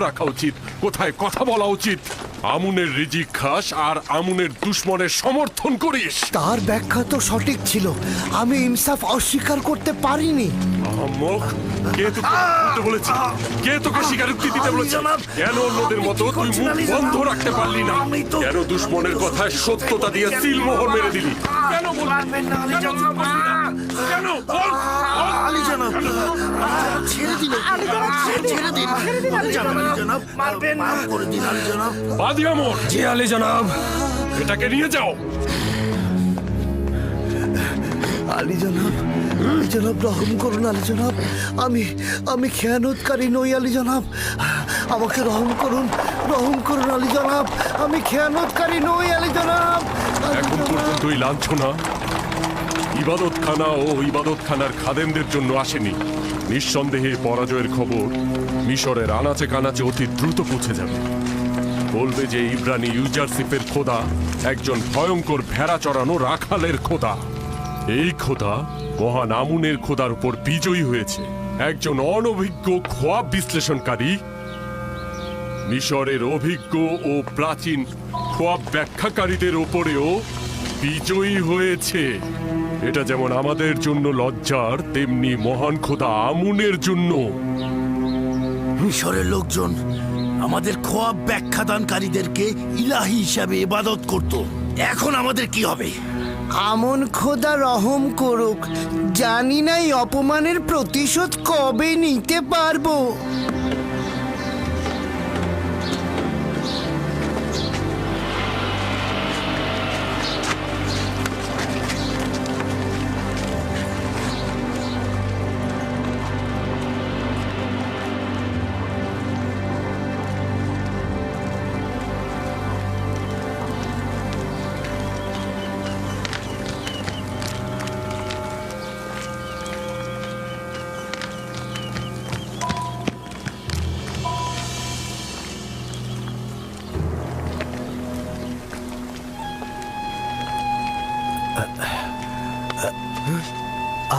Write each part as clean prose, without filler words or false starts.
রাখা উচিত, কোথায় কথা বলা উচিত। আমুনের রিজিক খাস আর আমুনের দুশ্মনের সমর্থন করিস। তার ব্যাখ্যা তো সঠিক ছিল, আমি ইনসাফ অস্বীকার করতে পারিনি। আহম্মক, কে তোকে বলতে বলেছে? কে তোকে স্বীকারোক্তি দিতে বলেছে? কেন অন্যদের মতো তুই মুখ বন্ধ রাখতে পারলি না? কেন দুশ্মনের কথায় সত্যতা দিয়ে সিলমোহর মেরে দিলি? কেন বলবেন না আলী জনাব? কেন বল? আলী জনাব, ছেড়ে দিন, ছেড়ে দিন আলী জনাব, মারবেন না, করে দিন আলী জনাব। বাদী আমর, জি আলী জনাব। এটাকে নিয়ে যাও। আলী জনাব, আলী জনাব, রহম করুন আলী জনাব, আমি খেয়ানতকারী নই আলী জনাব, আমাকে রহম করুন আলী জনাব, আমি খেয়ানতকারী নই আলী জনাব। এখন পর্যন্ত এই লাঞ্ছনা ইবাদতখানা ও ইবাদতখানার খাদেমদের জন্য আসেনি। নিঃসন্দেহে পরাজয়ের খবর মিশরের আনাচে কানাচে অতি দ্রুত পৌঁছে যাবে। বলবে যে ইব্রানি ইউজারশিপের খোদা একজন ভয়ঙ্কর ভেড়া চড়ানো রাখালের খোদা। এই খোদা মহান আমুনের খোদার উপর বিজয়ী হয়েছে। একজন অনভিজ্ঞ খোয়াব বিশ্লেষণকারী মিশরের অভিজ্ঞ ও প্রাচীন খোয়াব ব্যাখ্যাকারীদের ওপরেও বিজয়ী হয়েছে। এটা যেমন আমাদের জন্য লজ্জার, তেমনি মহান খোদা আমুনের জন্য। মিশরের লোকজন আমাদের খোয়াব ব্যাখ্যাদানকারীদেরকে ইলাহি হিসাবে ইবাদত করত, এখন আমাদের কি হবে? আমন খোদা রহম করুক, জানি না এই অপমানের প্রতিশোধ কবে নিতে পারবো।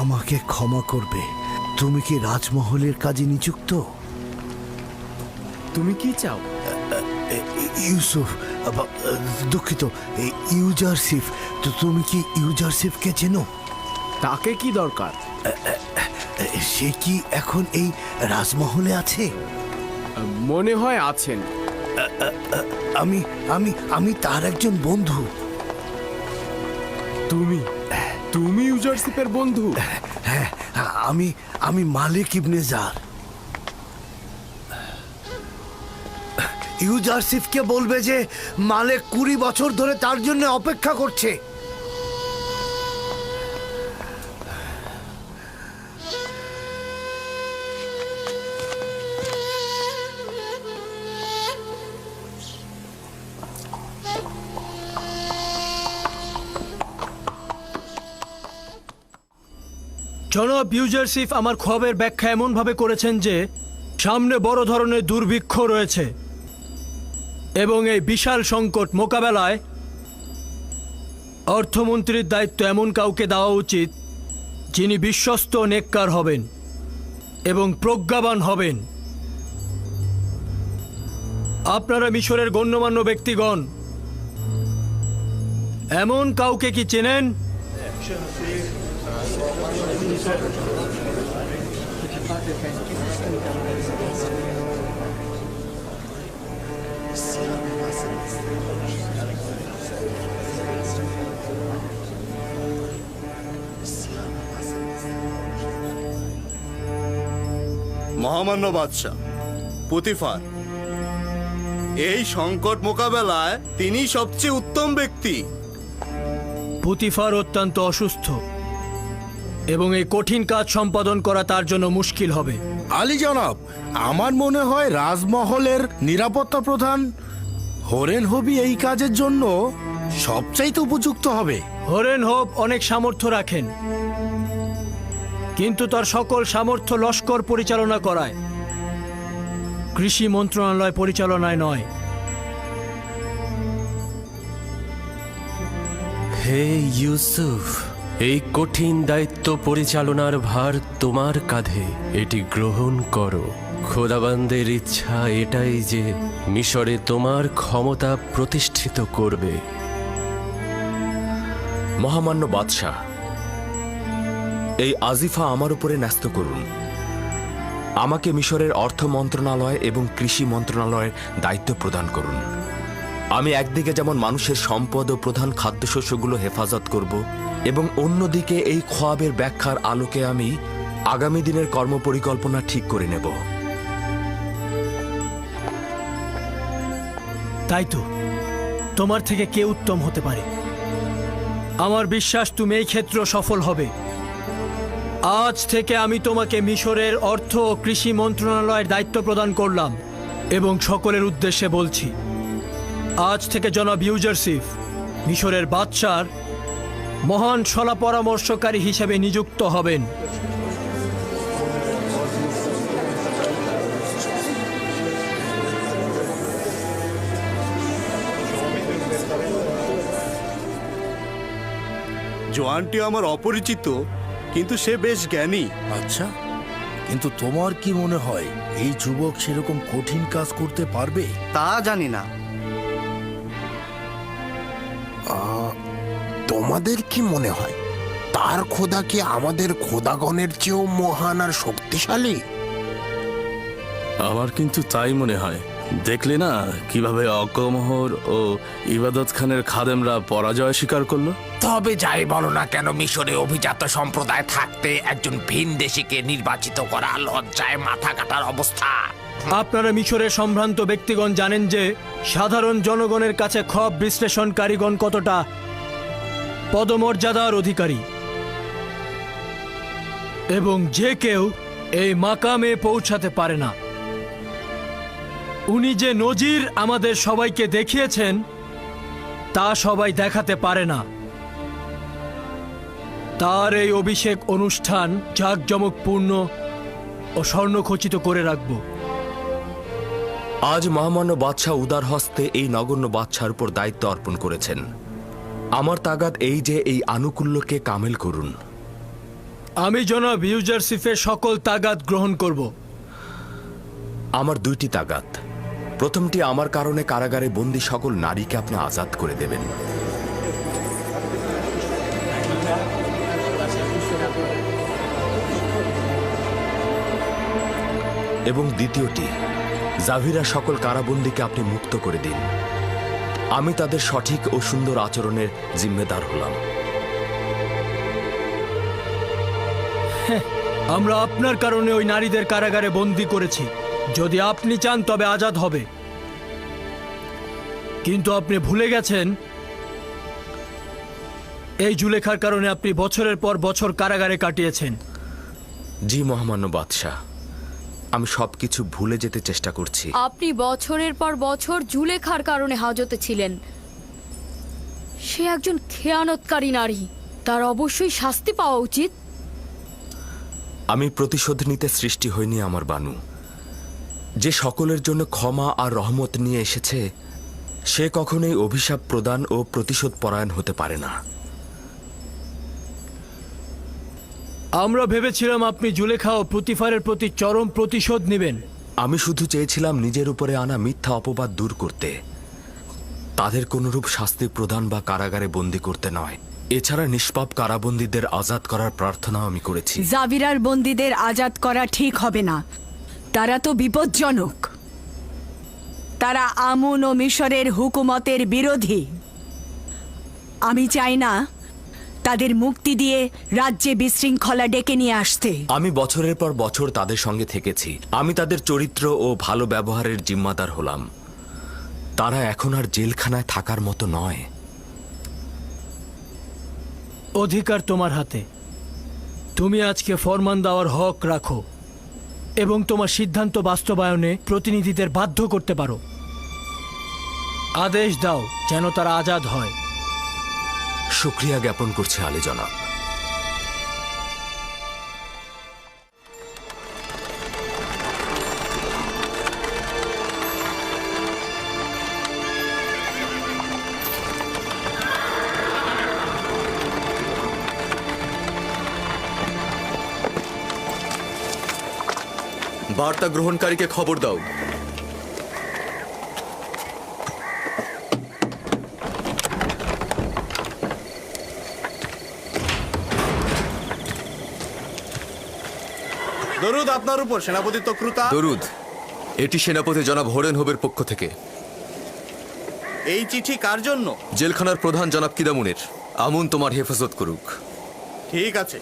আমাকে ক্ষমা করবে, তুমি কি রাজমহলের কাজে নিযুক্ত? তুমি কি চাও? ইউসুফ, দুঃখিত, ইউজারশিপ, তো তুমি কি ইউজারশিপকে চেনো? তাকে কি দরকার? সে কি এখন এই রাজমহলে আছে? মনে হয় আছেন। আমি আমি আমি তার একজন বন্ধু। তুমি ইউজারশিপের বন্ধু? হ্যাঁ, আমি মালিক ইবনে জার। ইউজারশিপকে বলবে যে মালিক 20 বছর ধরে তার জন্য অপেক্ষা করছে। জনাব ইউজারশিপ আমার খবরের ব্যাখ্যা এমনভাবে করেছেন যে সামনে বড় ধরনের দুর্ভিক্ষ রয়েছে এবং এই বিশাল সংকট মোকাবেলায় অর্থমন্ত্রীর দায়িত্ব এমন কাউকে দেওয়া উচিত যিনি বিশ্বস্ত নেককার হবেন এবং প্রজ্ঞাবান হবেন। আপনারা মিশরের গণ্যমান্য ব্যক্তিগণ এমন কাউকে কি চেনেন? মহামান্য বাদশাহ পুতিফার, এই সংকট মোকাবেলায় তিনি সবচেয়ে উত্তম ব্যক্তি। পুতিফার অত্যন্ত অসুস্থ এবং এই কঠিন কাজ সম্পাদন করা তার জন্য মুশকিল হবে। আলী জনাব, আমার মনে হয় রাজমহলের নিরাপত্তা প্রধান হরেন হবি এই কাজের জন্য সবচাইতে উপযুক্ত হবে। হরেন হোপ অনেক সামর্থ্য রাখেন, কিন্তু তার সকল সামর্থ্য লস্কর পরিচালনা করায়, কৃষি মন্ত্রণালয় পরিচালনায় নয়। হে ইউসুফ, এই কঠিন দায়িত্ব পরিচালনার ভার তোমার কাঁধে, এটি গ্রহণ করো। খোদাবান্দের ইচ্ছা এটাই যে মিশরে তোমার ক্ষমতা প্রতিষ্ঠিত করবে। মহামান্য বাদশাহ, এই আজিফা আমার উপরে ন্যস্ত করুন। আমাকে মিশরের অর্থ মন্ত্রণালয় এবং কৃষি মন্ত্রণালয়ের দায়িত্ব প্রদান করুন। আমি একদিকে যেমন মানুষের সম্পদ ও প্রধান খাদ্যশস্যগুলো হেফাজত করব, এবং অন্যদিকে এই খোয়াবের ব্যাখ্যার আলোকে আমি আগামী দিনের কর্মপরিকল্পনা ঠিক করে নেব। তাই তো, তোমার থেকে কে উত্তম হতে পারে? আমার বিশ্বাস তুমি এই ক্ষেত্র সফল হবে। আজ থেকে আমি তোমাকে মিশরের অর্থ ও কৃষি মন্ত্রণালয়ের দায়িত্ব প্রদান করলাম এবং সকলের উদ্দেশ্যে বলছি, আজ থেকে জনাব ইউজারসিফ মিশরের বাদশার মহান সলা পরামর্শকারী হিসেবে নিযুক্ত হবেন। জোয়ানটি আমার অপরিচিত, কিন্তু সে বেশ জ্ঞানী। আচ্ছা, কিন্তু তোমার কি মনে হয় এই যুবক সেরকম কঠিন কাজ করতে পারবে? তা জানি না। তোমাদের কি মনে হয় তার খোদা কি আমাদের খোদাগণের চেয়েও মহান আর শক্তিশালী? আমার কিন্তু তাই মনে হয়। দেখলে না কিভাবে অকমহর ও ইবাদত খানের খাদেমরা পরাজয় স্বীকার করলো। তবে যাই বলো না কেন, মিশরে অভিজাত সম্প্রদায় থাকতে একজন ভিনদেশীকে নির্বাচিত করা লজ্জায় মাথা কাটার অবস্থা। আপনারা মিশরের সম্ভ্রান্ত ব্যক্তিগণ জানেন যে সাধারণ জনগণের কাছে খব বিশ্লেষণকারীগণ কতটা পদমর্যাদার অধিকারী, এবং যে কেউ এই মাকামে পৌঁছাতে পারে না। উনি যে নজির আমাদের সবাইকে দেখিয়েছেন তা সবাই দেখাতে পারে না। তার এই অভিষেক অনুষ্ঠান জাঁকজমকপূর্ণ ও স্বর্ণখচিত করে রাখব। আজ মহামান্য বাদশাহ উদার হস্তে এই নগণ্য বাদশার উপর দায়িত্ব অর্পণ করেছেন। আমার তাগাদ এই যে এই আনুকূল্যকে কামেল করুন। আমি জনাব ইউজারসিফের সকল তাগাদ গ্রহণ করব। আমার দুইটি তাগাদ। প্রথমটি, আমার কারণে কারাগারে বন্দী সকল নারীকে আপনি আজাদ করে দেবেন। এবং দ্বিতীয়টি, জাভিরা সকল কারাবন্দীকে আপনি মুক্ত করে দিন। আমি তাদের সঠিক ও সুন্দর আচরণের জিম্মেদার হলাম। আমরা আপনার কারণে ওই নারীদের কারাগারে বন্দী করেছি। যদি আপনি চান তবে আজাদ হবে, কিন্তু আপনি ভুলে গেছেন এই জুলেখার কারণে আপনি বছরের পর বছর কারাগারে কাটিয়েছেন। জি মহামান্য বাদশাহ, আমি সবকিছু ভুলে যেতে চেষ্টা করছি। আপনি বছরের পর বছর জুলেখার কারণে হাজতে ছিলেন। সে একজন খেয়ানতকারী নারী, তার অবশ্যই শাস্তি পাওয়া উচিত। আমি প্রতিশোধ নিতে সৃষ্টি হইনি আমার বানু। যে সকলের জন্য ক্ষমা আর রহমত নিয়ে এসেছে সে কখনোই অভিশাপ প্রদান ও প্রতিশোধ পরায়ণ হতে পারে না। আমরা ভেবেছিলাম আপনি জুলেখা ও পুতিফারের প্রতি চরম প্রতিশোধ নেবেন। আমি শুধু চেয়েছিলাম নিজের উপরে আনা মিথ্যা অপবাদ দূর করতে, তাদের কোনরূপ শাস্তি প্রদান বা কারাগারে বন্দী করতে নয়। এছাড়া নিষ্পাপ কারাবন্দীদের আজাদ করার প্রার্থনাও আমি করেছি। জাভিরার বন্দীদের আজাদ করা ঠিক হবে না, তারা তো বিপজ্জনক। তারা আমুন ও মিশরের হুকুমতের বিরোধী। আমি চাই না তাদের মুক্তি দিয়ে রাজ্যে বিশৃঙ্খলা ডেকে নিয়ে আসতে। আমি বছরের পর বছর তাদের সঙ্গে থেকেছি। আমি তাদের চরিত্র ও ভালো ব্যবহারের জিম্মাদার হলাম। তারা এখন আর জেলখানায় থাকার মতো নয়। অধিকার তোমার হাতে। তুমি আজকে ফরমান দেওয়ার হক রাখো এবং তোমার সিদ্ধান্ত বাস্তবায়নে প্রতিনিধিদের বাধ্য করতে পারো। আদেশ দাও যেন তারা আজাদ হয়। শুকরিয়া জ্ঞাপন করছি আলী জনাব। বার্তা গ্রহণকারীকে খবর দাও। দরুদ আপনার উপর সেনাপতি তক্রুতা। দরুদ, এটি সেনাপতি জনাব হরেন হোবের পক্ষ থেকে। এই চিঠি কার জন্য? জেলখানার প্রধান জনাব কিদামুনের। আমুন তোমার হেফাজত করুক। ঠিক আছে।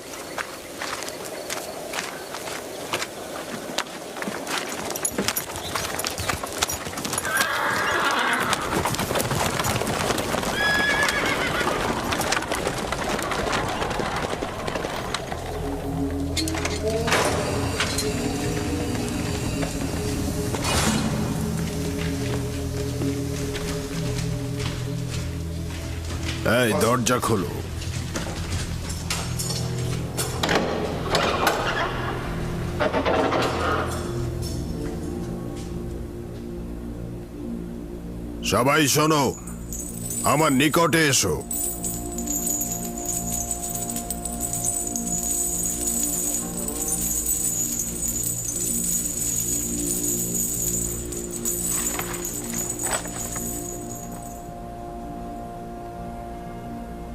এই দরজা খোলো। সবাই শোনো, আমার নিকটে এসো।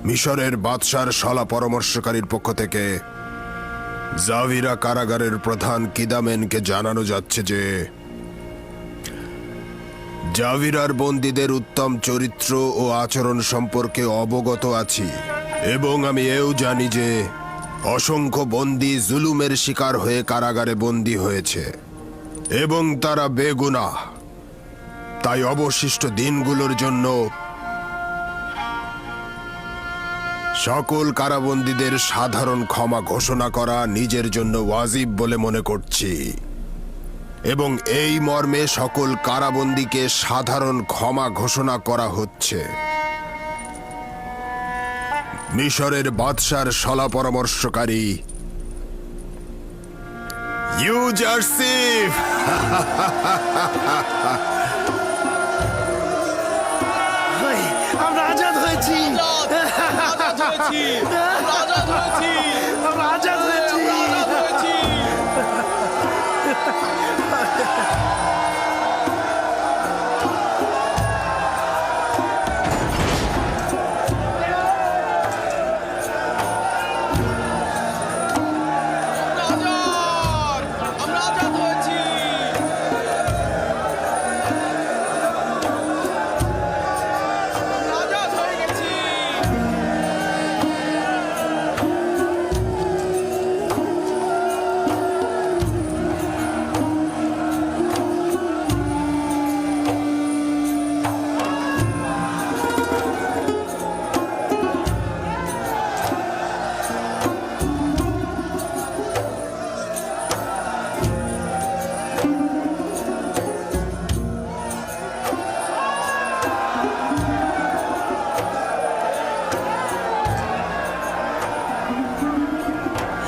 মিশরের বাদশার শলা পরামর্শকারীর পক্ষ থেকে জাভিরা কারাগারের প্রধান কিদামেনকে জানানো যাচ্ছে যে জাভিরার বন্দীদের উত্তম চরিত্র ও আচরণ সম্পর্কে অবগত আছি, এবং আমি এও জানি যে অসংখ্য বন্দী জুলুমের শিকার হয়ে কারাগারে বন্দী হয়েছে এবং তারা বেগুনাহ। তাই অবশিষ্ট দিনগুলোর জন্য সকল কারাবন্দীদের সাধারণ ক্ষমা ঘোষণা করা নিজের জন্য ওয়াজিব বলে মনে করছি, এবং এই মর্মে সকল কারাবন্দীকে সাধারণ ক্ষমা ঘোষণা করা হচ্ছে। মিশরের বাদশার শলা পরামর্শকারী ইউজারসিফ। আমরা আজাদ হয়েছি। আমরা আজাদ হয়েছি।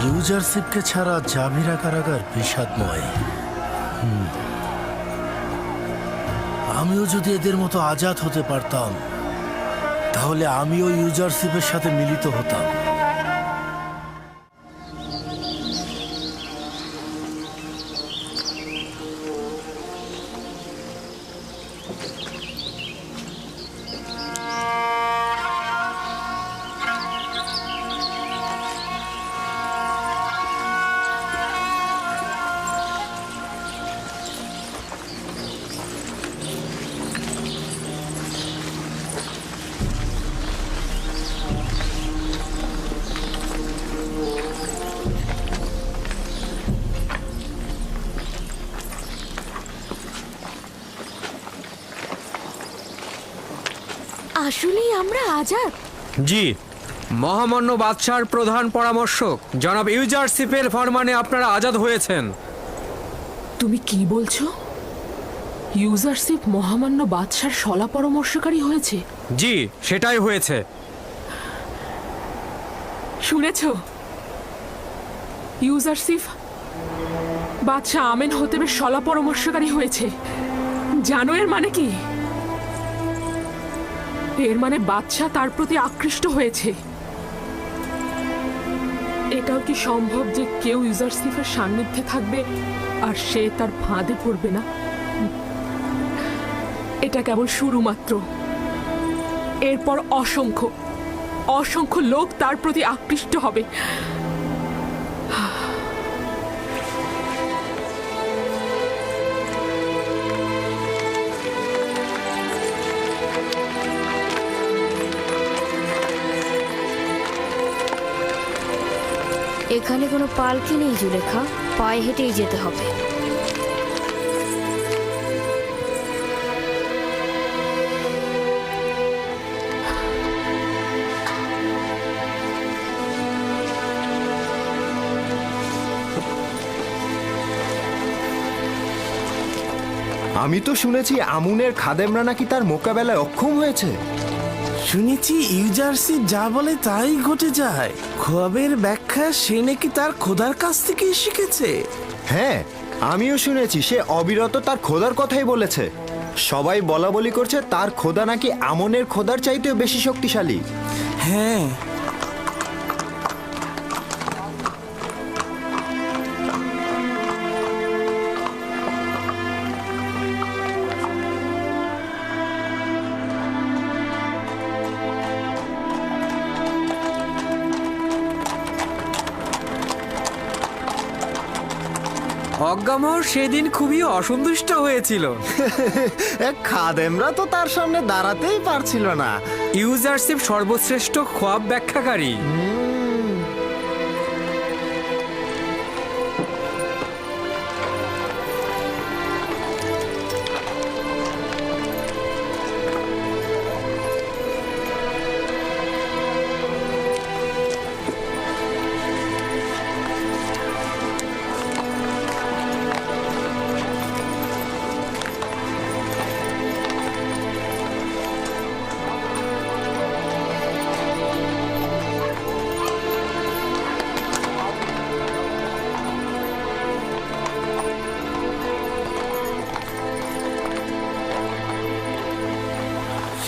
ইউজারশিপকে ছাড়া জাভিরা কারাগার বিষাদময়। আমিও যদি এদের মতো আজাদ হতে পারতাম, তাহলে আমিও ইউজারশিপের সাথে মিলিত হতাম। আসলেই আমরা আজাদ? জি, মহামান্য বাদশার প্রধান পরামর্শক জনাব ইউজারশিপের ফরমানে আপনারা আজাদ হয়েছেন। তুমি কি বলছো? ইউজারশিপ মহামান্য বাদশার শলা পরামর্শকারী হয়েছে? জি, সেটাই হয়েছে। শুনেছ? ইউজারশিপ বাদশাহ আমেন হতেবের শলা পরামর্শকারী হয়েছে। জানো এর মানে কি? এর মানে বাদশাহ তার প্রতি আকৃষ্ট হয়েছে। এটাও কি সম্ভব যে কেউ ইউজারশিপের সান্নিধ্যে থাকবে আর সে তার ফাঁদে পড়বে না। এটা কেবল শুরু মাত্র। এরপর অসংখ্য অসংখ্য লোক তার প্রতি আকৃষ্ট হবে। এখানে কোনো পালকি নেই জুলেখা, পায়ে হেঁটেই যেতে হবে। আমি তো শুনেছি আমুনের খাদেমরা নাকি তার মোকাবেলায় অক্ষম হয়েছে। শুনেছি ইউজারসি যা বলে তাই ঘটে যায়। খোয়াবের ব্যাখ্যা সে নাকি তার খোদার কাছ থেকে শিখেছে। হ্যাঁ, আমিও শুনেছি সে অবিরত তার খোদার কথাই বলেছে। সবাই বলা বলি করছে তার খোদা নাকি আমনের খোদার চাইতেও বেশি শক্তিশালী। হ্যাঁ, অজ্ঞামোহর সেদিন খুবই অসন্তুষ্ট হয়েছিল। খাদেমরা তো তার সামনে দাঁড়াতেই পারছিল না। ইউজারশিপ সর্বশ্রেষ্ঠ খোয়াব ব্যাখ্যাকারী।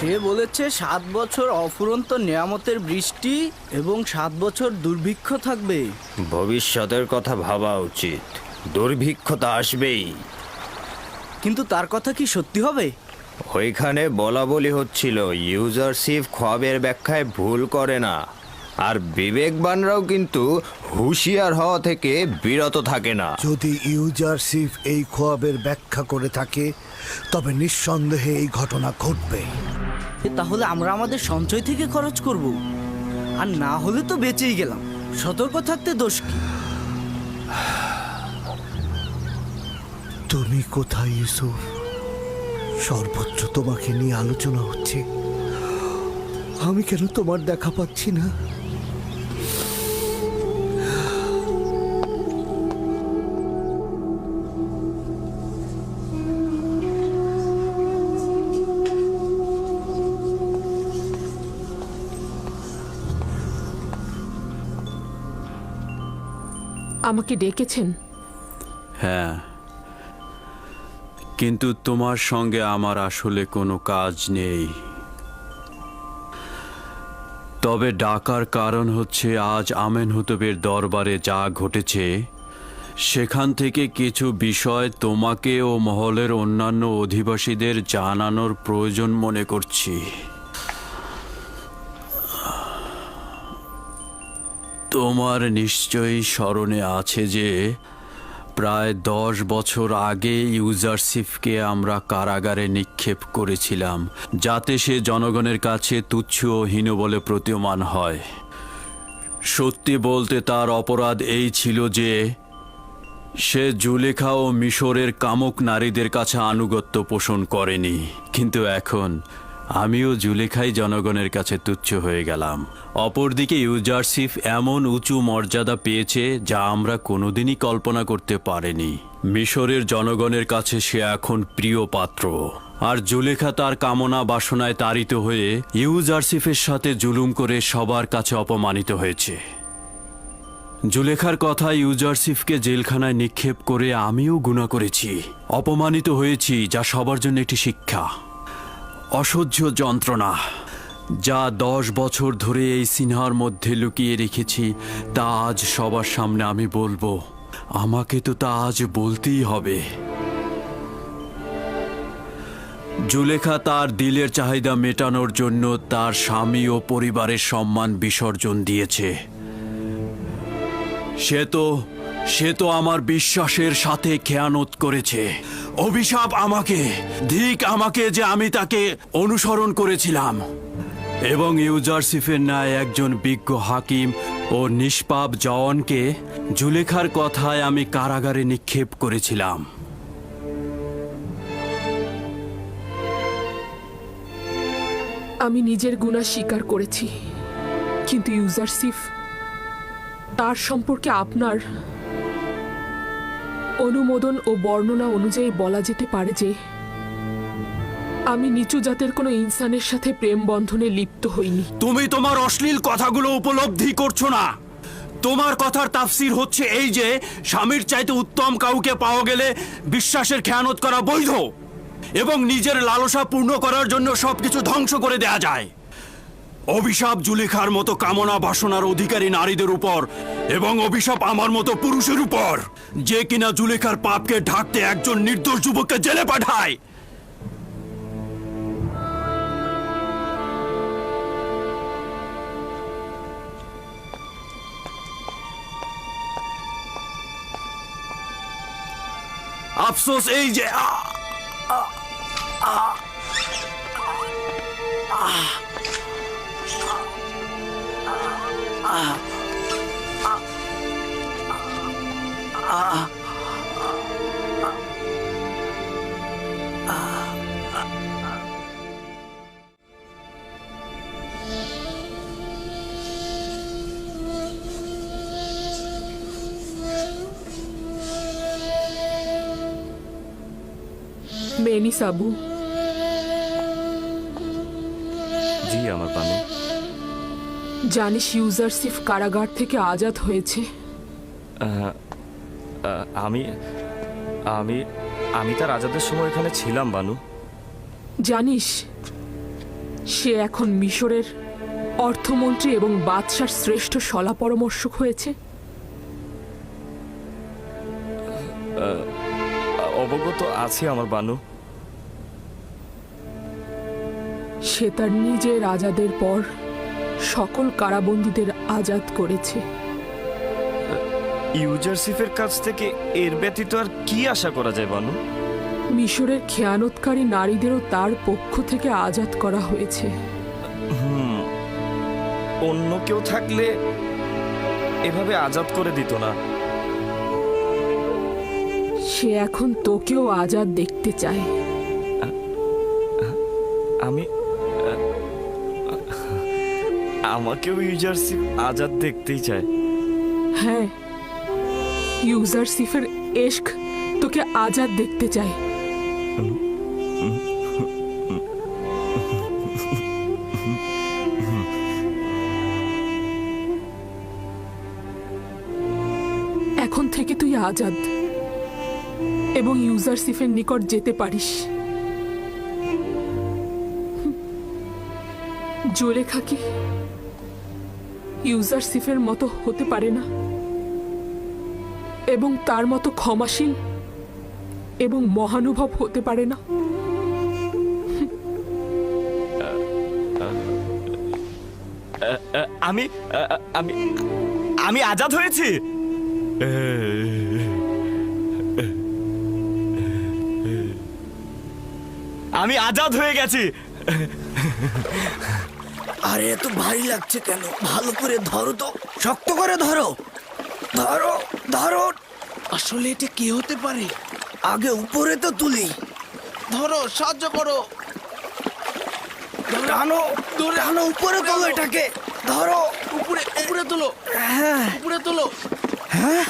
সে বলেছে 7 বছর অফুরন্ত নিয়ামতের বৃষ্টি এবং 7 বছর দুর্ভিক্ষ থাকবে। ভবিষ্যতের কথা ভাবা উচিত। দুর্ভিক্ষ তো আসবেই। কিন্তু তার কথা কি সত্যি হবে? ওইখানে বলা বলি হচ্ছিল ইউজারশিপ খোয়াবের ব্যাখ্যায় ভুল করে না, আর বিবেকবানরাও কিন্তু হুঁশিয়ার হওয়া থেকে বিরত থাকে না। যদি ইউজারশিপ এই খোয়াবের ব্যাখ্যা করে থাকে তবে নিঃসন্দেহে এই ঘটনা ঘটবে। তাহলে আমরা আমাদের সঞ্চয় থেকে খরচ করব, আর না হলে তো বেঁচেই গেলাম। সতর্ক থাকতে দোষ কি? তুমি কোথায় ইউসুফ? সর্বত্র তোমাকে নিয়ে আলোচনা হচ্ছে, আমি কেন তোমার দেখা পাচ্ছি না? আমাকে ডেকেছেন? হ্যাঁ, কিন্তু তোমার সঙ্গে আমার আসলে কোনো কাজ নেই। তবে ডাকার কারণ হচ্ছে আজ আমেনহোতেবের দরবারে যা ঘটেছে সেখান থেকে কিছু বিষয় তোমাকে ও মহলের অন্যান্য অধিবাসীদের জানানোর প্রয়োজন মনে করছি। তোমার নিশ্চয়ই স্মরণে আছে যে প্রায় 10 বছর আগে ইউজারশিপকে আমরা কারাগারে নিক্ষেপ করেছিলাম, যাতে সে জনগণের কাছে তুচ্ছ ও হীন বলে প্রতীয়মান হয়। সত্যি বলতে তার অপরাধ এই ছিল যে সে জুলেখা ও মিশরের কামুক নারীদের কাছে আনুগত্য পোষণ করেনি। কিন্তু এখন আমিও জুলেখাই জনগণের কাছে তুচ্ছ হয়ে গেলাম। অপরদিকে ইউজারশিপ এমন উঁচু মর্যাদা পেয়েছে যা আমরা কোনোদিনই কল্পনা করতে পারিনি। মিশরের জনগণের কাছে সে এখন প্রিয় পাত্র, আর জুলেখা তার কামনা বাসনায় তাড়িত হয়ে ইউজারশিপের সাথে জুলুম করে সবার কাছে অপমানিত হয়েছে। জুলেখার কথা ইউজারশিপকে জেলখানায় নিক্ষেপ করে আমিও গুনাহ করেছি, অপমানিত হয়েছি, যা সবার জন্য একটি শিক্ষা। অসহ্য যন্ত্রণা যা 10 বছর ধরে এই সিনহার মধ্যে লুকিয়ে রেখেছি তা আজ সবার সামনে আমি বলবো। আমাকে তো তা আজ বলতেই হবে। জুলেখা তার দিলের চাহিদা মেটানোর জন্য তার স্বামী ও পরিবারের সম্মান বিসর্জন দিয়েছে। সে তো আমার বিশ্বাসের সাথে খেয়ানত করেছে। অভিশাপ আমাকে, ধিক আমাকে যে আমি তাকে অনুসরণ করেছিলাম এবং ইউজারসিফের ন্যায় একজন বিজ্ঞ হাকিম ও নিষ্পাপ জওয়ানকে জুলেখার কথায় আমি কারাগারে নিক্ষেপ করেছিলাম। আমি নিজের গুনাহ স্বীকার করেছি, কিন্তু ইউজারসিফ, তার সম্পর্কে আপনার অনুমোদন ও বর্ণনা অনুযায়ী বলা যেতে পারে যে আমি নিচু জাতের কোনো ইনসানের সাথে প্রেম বন্ধনে লিপ্ত হইনি। তুমি তোমার অশ্লীল কথাগুলো উপলব্ধি করছো না। তোমার কথার তাফসির হচ্ছে এই যে স্বামীর চাইতে উত্তম কাউকে পাওয়া গেলে বিশ্বাসের খেয়ানত করা বৈধ এবং নিজের লালসা পূর্ণ করার জন্য সবকিছু ধ্বংস করে দেয়া যায়। অভিশাপ জুলেখার মতো কামনা বাসনার অধিকারী নারীদের উপর এবং অভিশাপ আমার মতো পুরুষের উপর, যে কিনা জুলেখার পাপকে ঢাকতে একজন নির্দোষ যুবককে জেলে পাঠায়। আফসোস এই যে মেনি সাবু। জি আমার বানু। জানিস ইউজারসিফ কারাগার থেকে আজাদ হয়েছে? আমি আমি আমি তার আজাদের সময় এখানে ছিলাম বানু। জানিস সে এখন মিশরের অর্থমন্ত্রী এবং বাদশার শ্রেষ্ঠ শলা পরামর্শক হয়েছে। অবগত আছি আমার বানু। সে তার নিজের আজাদের পর সকল কারাবন্দীদের আজাদ করেছে। ইউজারসিফের কাছ থেকে এর ব্যতীত আর কি আশা করা যায় বানু? মিশরের খেয়ানতকারী নারীদেরও তার পক্ষ থেকে আজাদ করা হয়েছে। অন্য কেউ থাকলে এভাবে আজাদ করে দিত না। সে এখন তোকেও আজাদ দেখতে চায়। আমাকেও ইউজারসিফ আজাদ দেখতেই চায়। হ্যাঁ, ইউজারসিফের এশক তোকে আজাদ দেখতে চায়। এখন থেকে তুই আজাদ এবং ইউজারসিফের নিকট যেতে পারিস। জুলেখা কি ইউজারসিফের মতো হতে পারে না এবং তার মতো ক্ষমাশীল এবং মহানুভব হতে পারে না? আমি আমি আমি আজাদ হয়েছি। আমি আজাদ হয়ে গেছি। আরে এত ভারী লাগছে কেন? ভালো করে ধরো তো, শক্ত করে ধরো, ধরো ধরো। আসলে এটা কি হতে পারে? আগে উপরে তো তুলি। ধরো, সাহায্য করো। টানো টানো, উপরে তোলো এটাকে। ধরো, উপরে উপরে তোলো। হ্যাঁ, উপরে তোলো। হ্যাঁ,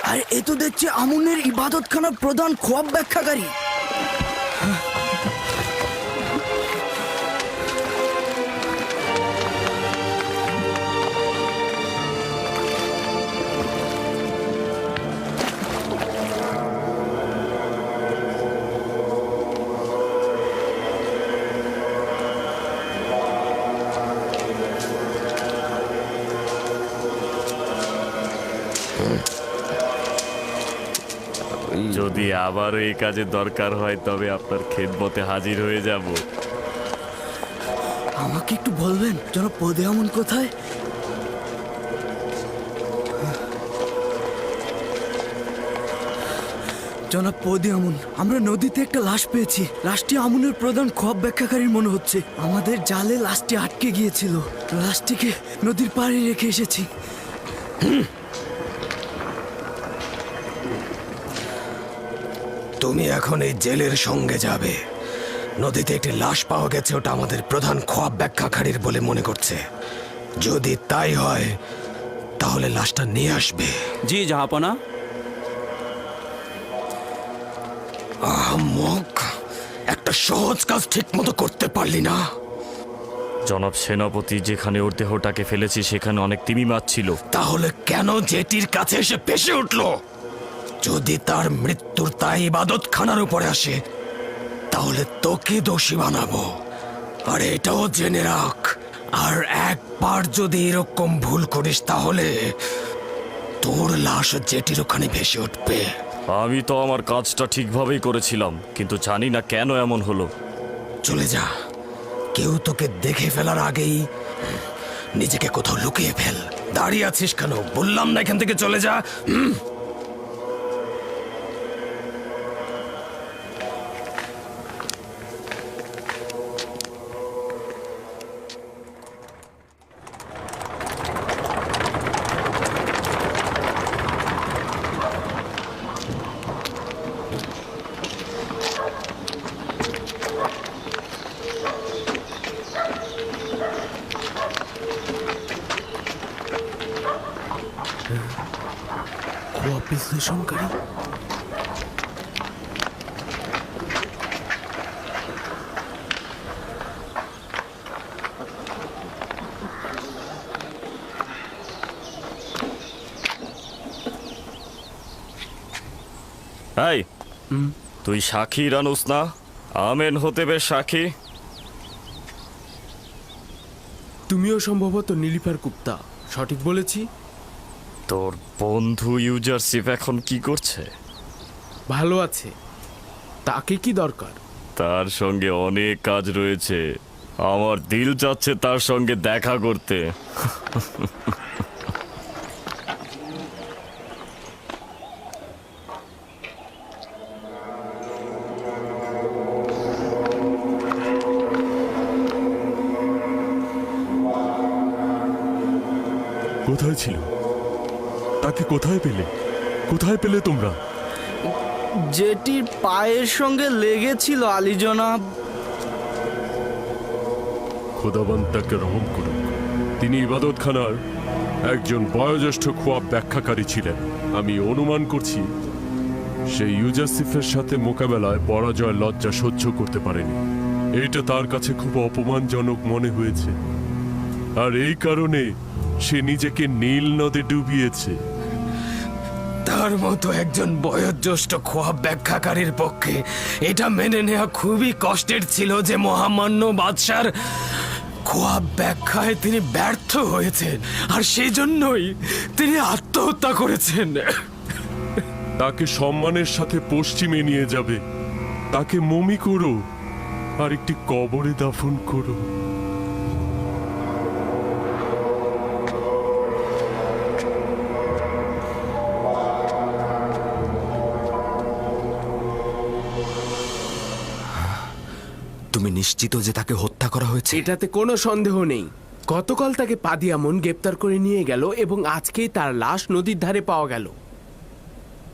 আরে এ তো দেখছি আমুনের ইবাদতখানার প্রধান খোয়াব ব্যাখ্যাকারী। যদি আবারও এই কাজে দরকার হয় তবে আপনার খেদমতে হাজির হয়ে যাব। আমাকে একটু বলবেন জনাব পদে আমন কোথায়? জনাব পদে আমন, আমরা নদীতে একটা লাশ পেয়েছি। লাশটি আমনের প্রধান খোয়াব ব্যাখ্যাকারীর মনে হচ্ছে। আমাদের জালে লাশটি আটকে গিয়েছিল। লাশটিকে নদীর পাড়ে রেখে এসেছি। তুমি এখন এই জেলের সঙ্গে যাবে। নদীতে একটি লাশ পাওয়া গেছে, ওটা আমাদের প্রধান খোয়াব ব্যাখ্যাকারীর বলে মনে করছে। যদি তাই হয় তাহলে লাশটা নিয়ে আসবে। জি জাহাপনা। আহমক, একটা সহজ কাজ ঠিক মতো করতে পারলি না। জনাব সেনাপতি, যেখানে ওর দেহটাকে ফেলেছি সেখানে অনেক তিমি মাছ ছিল। তাহলে কেন জেটির কাছে এসে পেশে উঠল? যদি তার মৃত্যুর তাই ইবাদত খানার উপরে আসে তাহলে তোকে দোষী বানাবো। আর এটাও জেনে রাখ, আর একবার যদি এরকম ভুল করিস তাহলে তোর লাশ জেটির ওখানে ভেসে উঠবে। আমি তো আমার কাজটা ঠিকভাবেই করেছিলাম, কিন্তু জানি না কেন এমন হলো। চলে যা, কেউ তোকে দেখে ফেলার আগেই নিজেকে কোথাও লুকিয়ে ফেল। দাঁড়িয়ে আছিস কেন? বললাম না এখান থেকে চলে যা। খোয়াব বিশ্লেষণকারী। এই, তুই সাক্ষী রানুস না? আমেন হতে বেশ সাক্ষী। তুমিও সম্ভবত নীলিফার গুপ্তা, সঠিক বলেছি? তোর বন্ধু ইউজারশিপ এখন কি করছে? ভালো আছে। তাকে কি দরকার? তার সঙ্গে অনেক কাজ রয়েছে। আমার দিল চাচ্ছে তার সঙ্গে দেখা করতে। কোথায় ছিল? তাকে কোথায় পেলে? কোথায় পেলে তোমরা? জেটির পায়ের সঙ্গে লেগেছিল আলী জনাব। খোদাবন্ত তাকে রহম করুন। তিনি ইবাদতখানার একজন বয়োজ্যেষ্ঠ খোয়াব ব্যাখ্যাকারী ছিলেন। আমি অনুমান করছি সেই ইউজারসিফের সাথে মোকাবেলায় পরাজয় লজ্জা সহ্য করতে পারেনি। এইটা তার কাছে খুব অপমানজনক মনে হয়েছে, আর এই কারণে সে নিজেকে নীল নদে ডুবিয়েছে। তার মতো একজন বয়োজ্যেষ্ঠ খোয়াব ব্যাখ্যাকারীর পক্ষে এটা মেনে নেওয়া খুবই কষ্টের ছিল যে মহামান্য বাদশার খোয়াব ব্যাখ্যায় তিনি ব্যর্থ হয়েছেন, আর সেই জন্যই তিনি আত্মহত্যা করেছেন। তাকে সম্মানের সাথে পশ্চিমে নিয়ে যাবে, তাকে মমি করো আর একটি কবরে দাফন করো। তুমি নিশ্চিত যে তাকে হত্যা করা হয়েছে? এটাতে কোনো সন্দেহ নেই। গতকাল তাকে পাদিয়ামন গ্রেপ্তার করে নিয়ে গেল এবং আজকেই তার লাশ নদীর ধারে পাওয়া গেল।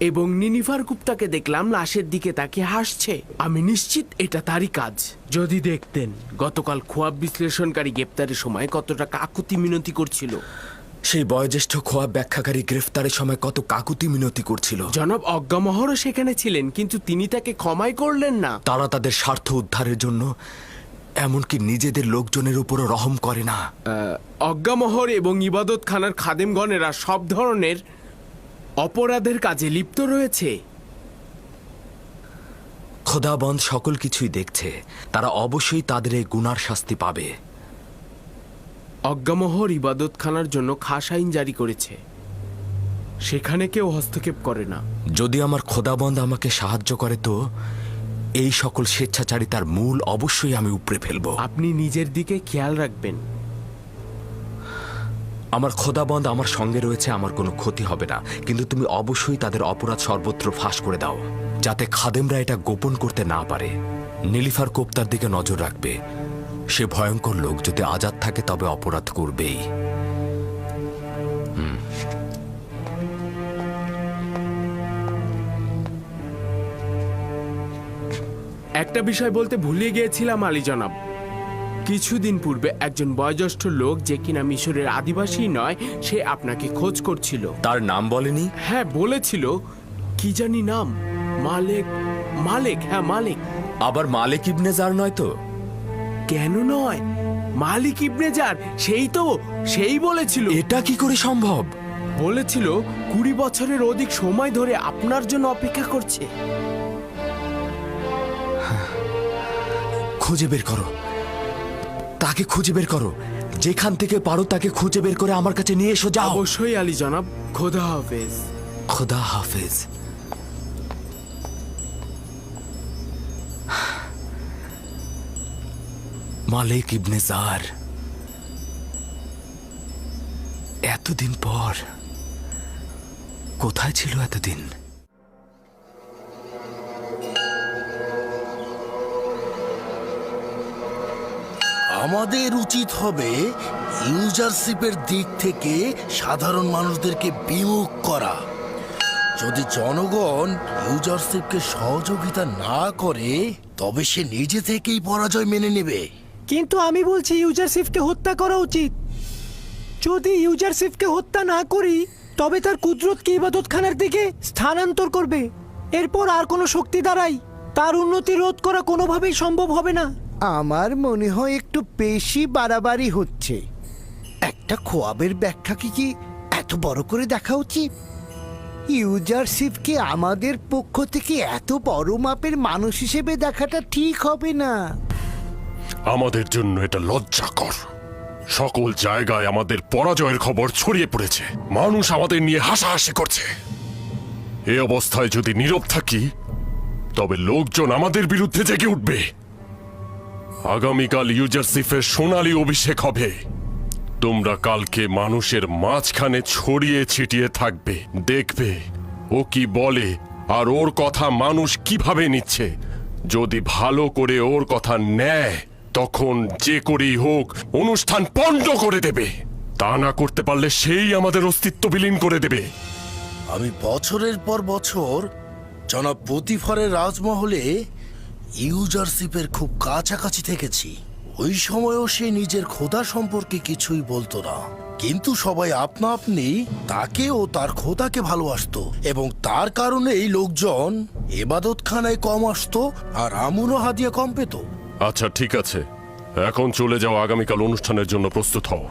এবং নিনিফার গুপ্তাকে দেখলাম লাশের দিকে তাকে হাসছে। আমি নিশ্চিত এটা তারই কাজ। যদি দেখতেন গতকাল খোয়াব বিশ্লেষণকারী গ্রেপ্তারের সময় কতটা কাকুতি মিনতি করছিল। সেই বয়োজ্যেষ্ঠ খোয়াব ব্যাখ্যাকারী গ্রেফতারের সময় কত কাকুতি মিনতি করছিল। জনাব অজ্ঞামহরও সেখানে ছিলেন, কিন্তু তিনি তাকে ক্ষমাই করলেন না। তারা তাদের স্বার্থ উদ্ধারের জন্য এমনকি নিজেদের লোকজনের উপরও রহম করে না। অজ্ঞামহর এবং ইবাদত খানার খাদেমগণেরা সব ধরনের অপরাধের কাজে লিপ্ত রয়েছে। খোদাবন্দ সকল কিছুই দেখছে, তারা অবশ্যই তাদের এই গুনার শাস্তি পাবে। অজ্ঞামহর ইবাদত খানার জন্য খাস আইন জারি করেছে। সেখানে কেউ হস্তক্ষেপ করে না। যদি আমার খোদাবন্ধ আমাকে সাহায্য করে তো এই সকল স্বেচ্ছাচারিতার মূল অবশ্যই আমি উপড়ে ফেলব। আপনি নিজের দিকে খেয়াল রাখবেন। আমার খোদাবন্ধ আমার সঙ্গে রয়েছে, আমার কোনো ক্ষতি হবে না, কিন্তু তুমি অবশ্যই তাদের অপরাধ সর্বত্র ফাঁস করে দাও, যাতে খাদেমরা এটা গোপন করতে না পারে। নীলিফার কোপ্তার দিকে নজর রাখবে। সে ভয়ঙ্কর লোক, যদি আজাদ থাকে তবে অপরাধ করবেই। একটা বিষয় বলতে ভুলে গিয়েছিলাম আলী জনাব। কিছুদিন পূর্বে একজন বয়োজ্যেষ্ঠ লোক, যে কিনা মিশরের আদিবাসী নয়, সে আপনাকে খোঁজ করছিল। তার নাম বলেনি? হ্যাঁ বলেছিল, কি জানি নাম, মালেক। মালেক, হ্যাঁ মালেক। আবার মালিক ইবনে জার নয় তো? কেন নয়, মালিক ইবনে জার, সেই বলেছিল। এটা কি করে সম্ভব? বলেছিল 20 বছরের অধিক সময় ধরে আপনার জন্য অপেক্ষা করছে। খুঁজে বের করো, তাকে খুঁজে বের করো। যেখান থেকে পারো তাকে খুঁজে বের করে আমার কাছে নিয়ে এসো। যাও। অবশ্যই আলী জনাব। খোদা হাফেজ। খোদা হাফেজ। মালিক ইবনে জার, এতদিন পর কোথায় ছিল এতদিন? আমাদের উচিত হবে ইউজারশিপের দিক থেকে সাধারণ মানুষদেরকে বিমুখ করা। যদি জনগণ ইউজারশিপকে সহযোগিতা না করে তবে সে নিজে থেকেই পরাজয় মেনে নেবে। কিন্তু আমি বলছি ইউজারশিপকে হত্যা করা উচিত। যদি ইউজারশিপকে হত্যা না করি তবে তার কুদরতকে ইবাদতখানার দিকে স্থানান্তর করবে। এরপর আর কোনো শক্তি দ্বারাই তার উন্নতি রোধ করা কোনোভাবেই সম্ভব হবে না। আমার মনে হয় একটু বেশি বাড়াবাড়ি হচ্ছে। একটা খোয়াবের ব্যাখ্যা কি এত বড় করে দেখা উচিত? ইউজারশিপকে আমাদের পক্ষ থেকে এত বড় মাপের মানুষ হিসেবে দেখাটা ঠিক হবে না। আমাদের জন্য এটা লজ্জাকর। সকল জায়গায় আমাদের পরাজয়ের খবর ছড়িয়ে পড়েছে, মানুষ আমাদের নিয়ে হাসাহাসি করছে। এই অবস্থায় যদি নীরব থাকি তবে লোকজন আমাদের বিরুদ্ধে জেগে উঠবে। আগামীকাল ইউজারশিপের সোনালী অভিষেক হবে। তোমরা কালকে মানুষের মাঝখানে ছড়িয়ে ছিটিয়ে থাকবে, দেখবে ও কি বলে আর ওর কথা মানুষ কিভাবে নিচ্ছে। যদি ভালো করে ওর কথা নেয় তখন যে করেই হোক অনুষ্ঠান পণ্ড করে দেবে। তা না করতে পারলে সেই আমাদের অস্তিত্ব বিলীন করে দেবে। আমি বছরের পর বছর জনাব পতিফারের রাজমহলে ইউজারশিপের খুব কাছাকাছি থেকেছি। ওই সময়ও সে নিজের খোদা সম্পর্কে কিছুই বলতো না, কিন্তু সবাই আপনা আপনি তাকে ও তার খোদাকে ভালোবাসতো এবং তার কারণে এই লোকজন ইবাদতখানায় কম আসতো আর আমুন ও হাদিয়া কম পেত। আচ্ছা ঠিক আছে, এখন চলে যাও, আগামীকাল অনুষ্ঠানের জন্য প্রস্তুত হও।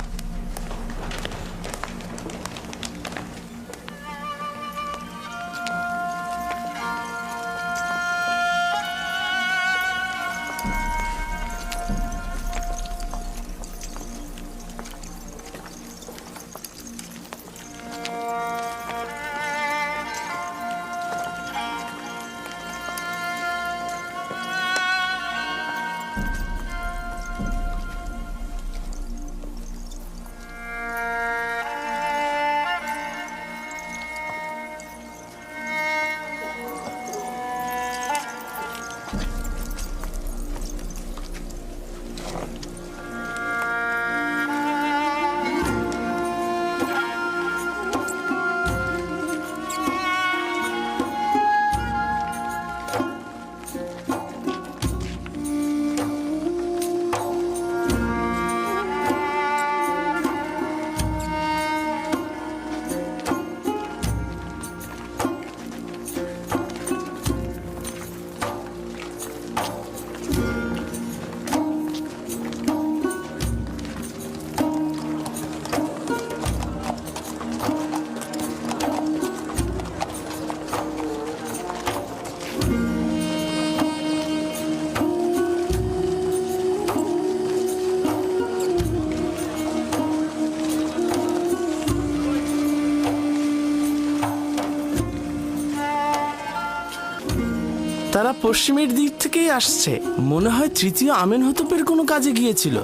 তারা পশ্চিমের দিক থেকেই আসছে। মনে হয় তৃতীয় আমেনহতপের কোনো কাজে গিয়েছিল।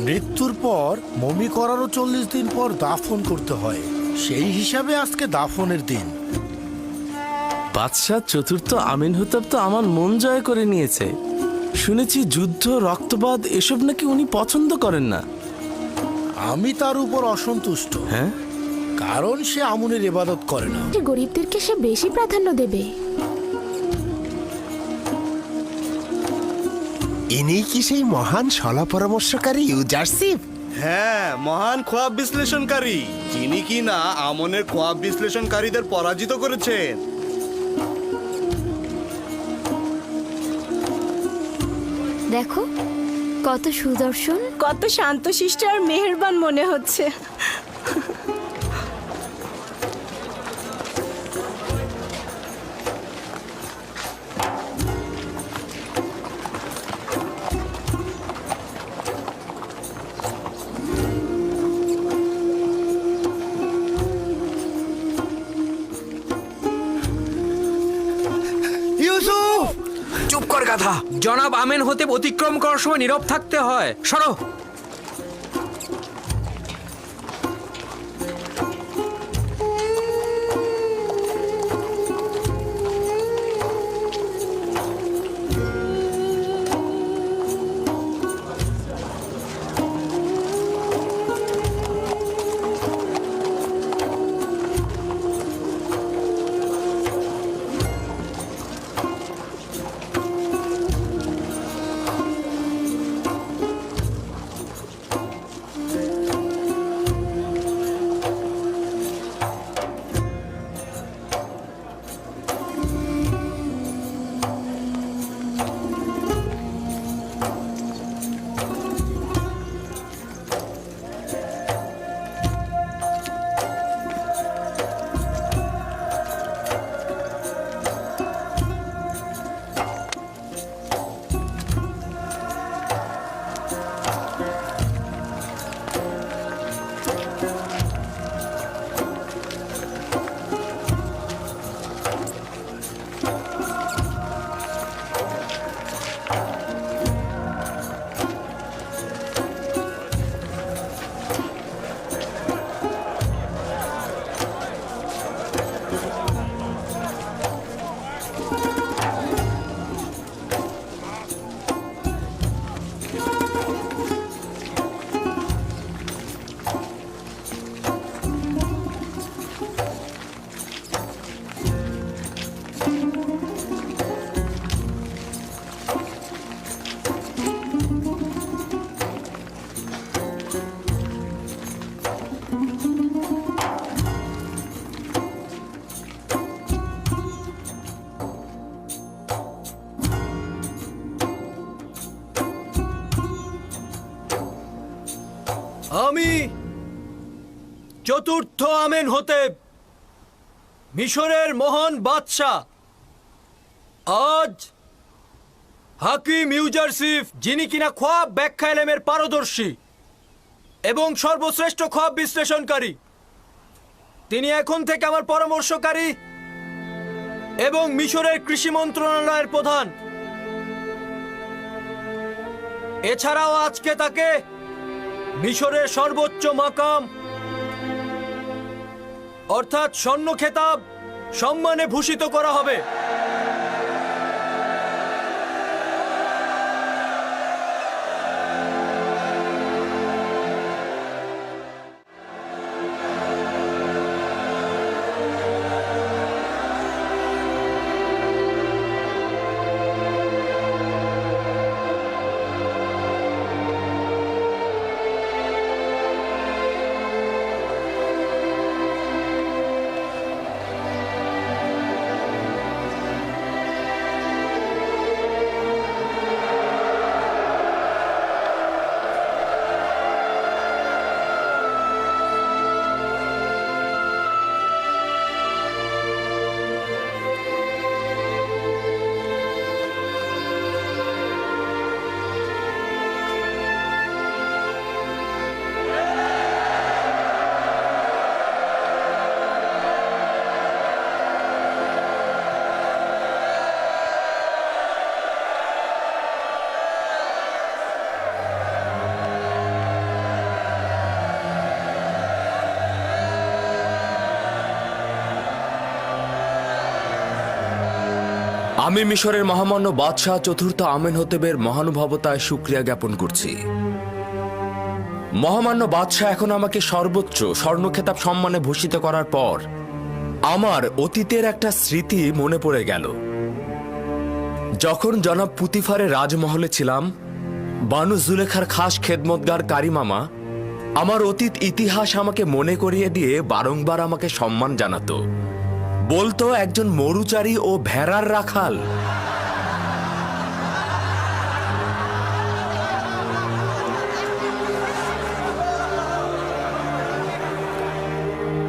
মৃত্যুর পর মমি করারও 40 দিন পর দাফন করতে হয়, সেই হিসাবে আজকে দাফনের দিন। বাদশাহ চতুর্থ আমেনহতপ তো আমার মন জয় করে নিয়েছে। শুনেছি যুদ্ধ, রক্তপাত এসব নাকি উনি পছন্দ করেন না। আমি তার উপর অসন্তুষ্ট। হ্যাঁ, কারণ সে আমুনের ইবাদত করে না। গরিবদেরকে সে বেশি প্রাধান্য দেবে। ইনি কি সেই মহান সলা পরামর্শকারী ইউজারশিপ? হ্যাঁ, মহান খোয়াব বিশ্লেষণকারী, যিনি কি না আমনের খোয়াব বিশ্লেষণকারীদের পরাজিত করেছেন। দেখো কত সুদর্শন, কত শান্তশিষ্ট আর মেহেরবান মনে হচ্ছে। ইউসুফ! চুপ কর গাধা। জনাব আমেনহতেপ অতিক্রম করার সময় নীরব থাকতে হয়। সরো। আমি চতুর্থ আমেনহতেপ, মিশরের মহান বাদশাহ, আজ হাকিম ইউজারশিপ, যিনি কিনা খোয়াব ব্যাখ্যা এলেমের পারদর্শী এবং সর্বশ্রেষ্ঠ খোয়াব বিশ্লেষণকারী, তিনি এখন থেকে আমার পরামর্শকারী এবং মিশরের কৃষি মন্ত্রণালয়ের প্রধান। এছাড়াও আজকে তাকে মিশরের সর্বোচ্চ মাকাম অর্থাৎ স্বর্ণ খেতাব সম্মানে ভূষিত করা হবে। আমি মিশরের মহামান্য বাদশাহ চতুর্থ আমেনহোতেবের মহানুভবতায় শুকরিয়া জ্ঞাপন করছি। মহামান্য বাদশাহ এখন আমাকে সর্বোচ্চ স্বর্ণখেতাব সম্মানে ভূষিত করার পর আমার অতীতের একটা স্মৃতি মনে পড়ে গেল। যখন জনাব পুতিফারের রাজমহলে ছিলাম, বানু জুলেখার খাস খেদমতগার কারিমামা আমার অতীত ইতিহাস আমাকে মনে করিয়ে দিয়ে বারংবার আমাকে সম্মান জানাতো। বলতো একজন মরুচারী ও ভেড়ার রাখাল।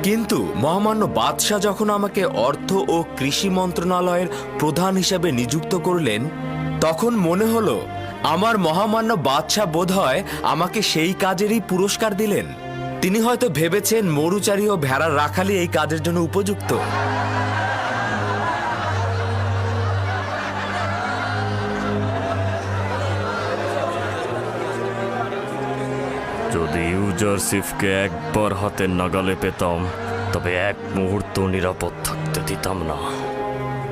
কিন্তু মহামান্য বাদশাহ যখন আমাকে অর্থ ও কৃষি মন্ত্রণালয়ের প্রধান হিসেবে নিযুক্ত করলেন, তখন মনে হলো আমার মহামান্য বাদশাহ বোধহয় আমাকে সেই কাজেরই পুরস্কার দিলেন। তিনি হয়তো ভেবেছেন মরুচারী ও ভেড়ার রাখালি এই কাজের জন্য উপযুক্ত। যদি ইউজারশিপকে একবার হাতের নাগালে পেতাম, তবে এক মুহূর্ত নিরাপদ থাকতে দিতাম না।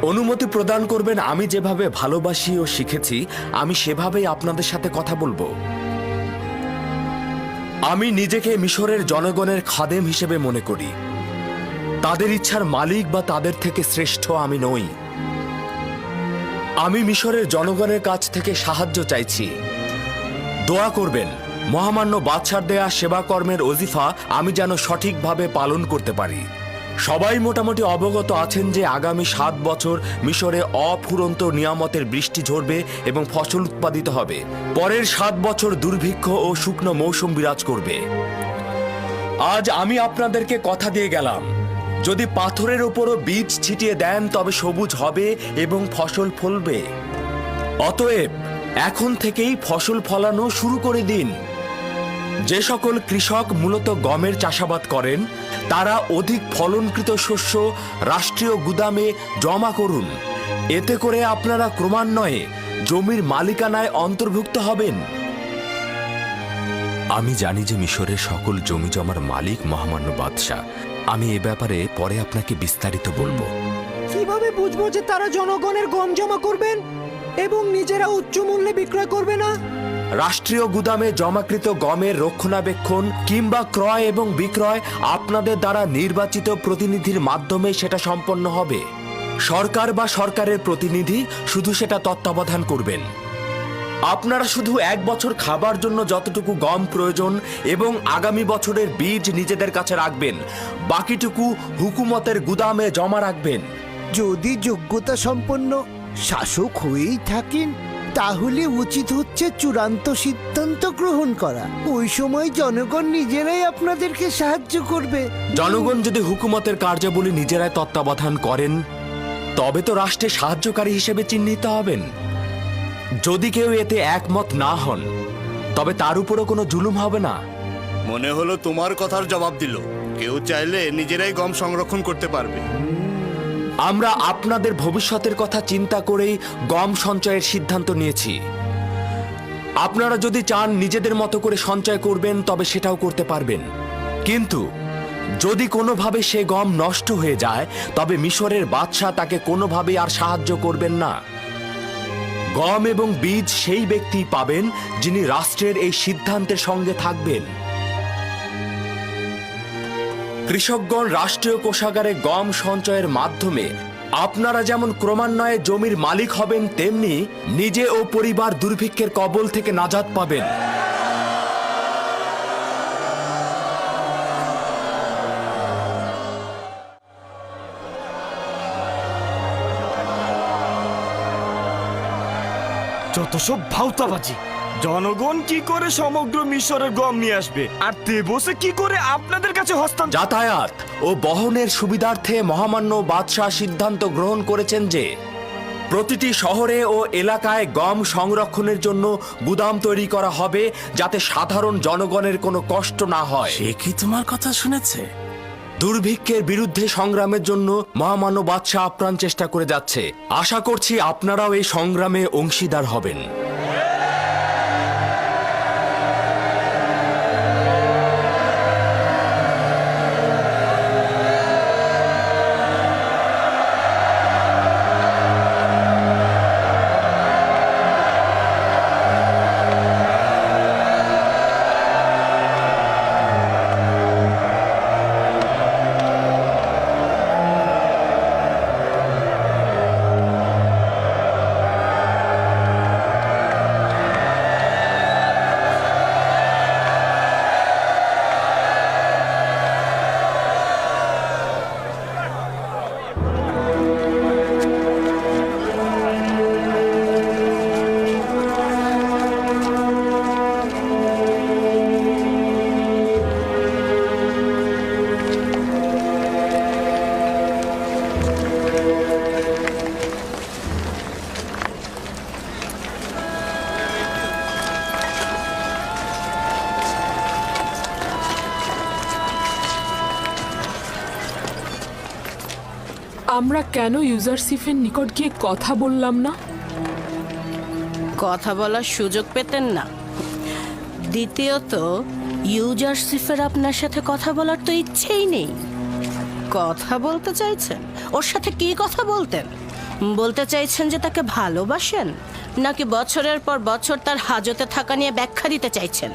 অনুমতি প্রদান করবেন, আমি যেভাবে ভালোবাসি ও শিখেছি আমি সেভাবেই আপনাদের সাথে কথা বলবো। আমি নিজেকে মিশরের জনগণের খাদেম হিসেবে মনে করি। তাদের ইচ্ছার মালিক বা তাদের থেকে শ্রেষ্ঠ আমি নই। আমি মিশরের জনগণের কাছ থেকে সাহায্য চাইছি। দোয়া করবেন মহামান্য বাদশার দেয়া সেবা কর্মের ওজিফা আমি যেন সঠিকভাবে পালন করতে পারি। সবাই মোটামুটি অবগত আছেন যে আগামী 7 বছর মিশরে অফুরন্ত নিয়ামতের বৃষ্টি ঝরবে এবং ফসল উৎপাদিত হবে। পরের 7 বছর দুর্ভিক্ষ ও শুকনো মৌসুম বিরাজ করবে। আজ আমি আপনাদেরকে কথা দিয়ে গেলাম, যদি পাথরের উপরও বীজ ছিটিয়ে দেন তবে সবুজ হবে এবং ফসল ফলবে। অতএব এখন থেকেই ফসল ফলানো শুরু করে দিন। যে সকল কৃষক মূলত গমের চাষাবাদ করেন তারা অধিক ফলনকৃত শস্য রাষ্ট্রীয় গুদামে জমা করুন। এতে করে আপনারা ক্রমান্বয়ে জমির মালিকানায় অন্তর্ভুক্ত হবেন। আমি জানি যে মিশরের সকল জমি জমার মালিক মহামান্য বাদশাহ। আমি এ ব্যাপারে পরে আপনাকে বিস্তারিত বলবো। কিভাবে বুঝবো যে তারা জনগণের গম জমা করবেন এবং নিজেরা উচ্চ মূল্যে বিক্রয় করবে না? রাষ্ট্রীয় গুদামে জমাকৃত গমের রক্ষণাবেক্ষণ কিংবা ক্রয় এবং বিক্রয় আপনাদের দ্বারা নির্বাচিত প্রতিনিধির মাধ্যমে সেটা সম্পন্ন হবে। সরকার বা সরকারের প্রতিনিধি শুধু সেটা তত্ত্বাবধান করবেন। আপনারা শুধু 1 বছর খাবার জন্য যতটুকু গম প্রয়োজন এবং আগামী বছরের বীজ নিজেদের কাছে রাখবেন, বাকিটুকু হুকুমতের গুদামে জমা রাখবেন। যদি যোগ্যতা সম্পন্ন শাসক হয়েই থাকেন তাহলে উচিত হচ্ছে চূড়ান্ত সিদ্ধান্ত গ্রহণ করা। ওই সময় জনগণ নিজেরাই আপনাদেরকে সাহায্য করবে। জনগণ যদি হুকুমতের কার্যাবলী নিজেরাই তত্ত্বাবধান করেন তবে তো রাষ্ট্রের সাহায্যকারী হিসেবে চিহ্নিত হবেন। যদি কেউ এতে একমত না হন তবে তার উপরও কোনো জুলুম হবে না। মনে হলো তোমার কথার জবাব দিল। কেউ চাইলে নিজেরাই গম সংরক্ষণ করতে পারবে। আমরা আপনাদের ভবিষ্যতের কথা চিন্তা করেই গম সঞ্চয়ের সিদ্ধান্ত নিয়েছি। আপনারা যদি চান নিজেদের মতো করে সঞ্চয় করবেন তবে সেটাও করতে পারবেন, কিন্তু যদি কোনোভাবে সে গম নষ্ট হয়ে যায় তবে মিশরের বাদশাহ তাকে কোনোভাবেই আর সাহায্য করবেন না। গম এবং বীজ সেই ব্যক্তি পাবেন যিনি রাষ্ট্রের এই সিদ্ধান্তের সঙ্গে থাকবেন। কৃষকগণ রাষ্ট্রীয় কোষাগারে গম সঞ্চয়ের মাধ্যমে আপনারা যেমন ক্রমান্বয়ে জমির মালিক হবেন, তেমনি নিজে ও পরিবার দুর্ভিক্ষের কবল থেকে নাজাত পাবেন। যত সব ভাউতাবাজি! জনগণ কি করে সমগ্র মিশরের গম নিয়ে আসবে, আর তেবসে কি করে আপনাদের কাছে হস্তান্তর? যাতায়াত ও বহনের সুবিধার্থে মহামান্য বাদশাহ সিদ্ধান্ত গ্রহণ করেছেন যে প্রতিটি শহরে ও এলাকায় গম সংরক্ষণের জন্য গুদাম তৈরি করা হবে, যাতে সাধারণ জনগণের কোনো কষ্ট না হয়। সে কি তোমার কথা শুনেছে? দুর্ভিক্ষের বিরুদ্ধে সংগ্রামের জন্য মহামান্য বাদশাহ আপ্রাণ চেষ্টা করে যাচ্ছে। আশা করছি আপনারাও এই সংগ্রামে অংশীদার হবেন। আমরা কেন ইউজারশিপের নিকট গিয়ে কথা বললাম না? কথা বলার সুযোগ পেতেন না। দ্বিতীয়ত, ইউজারশিপের আপনার সাথে কথা বলার তো ইচ্ছেই নেই। কথা বলতে চাইছেন, ওর সাথে কি কথা বলতেন? বলতে চাইছেন যে তাকে ভালোবাসেন, নাকি বছরের পর বছর তার হাজতে থাকা নিয়ে ব্যাখ্যা দিতে চাইছেন?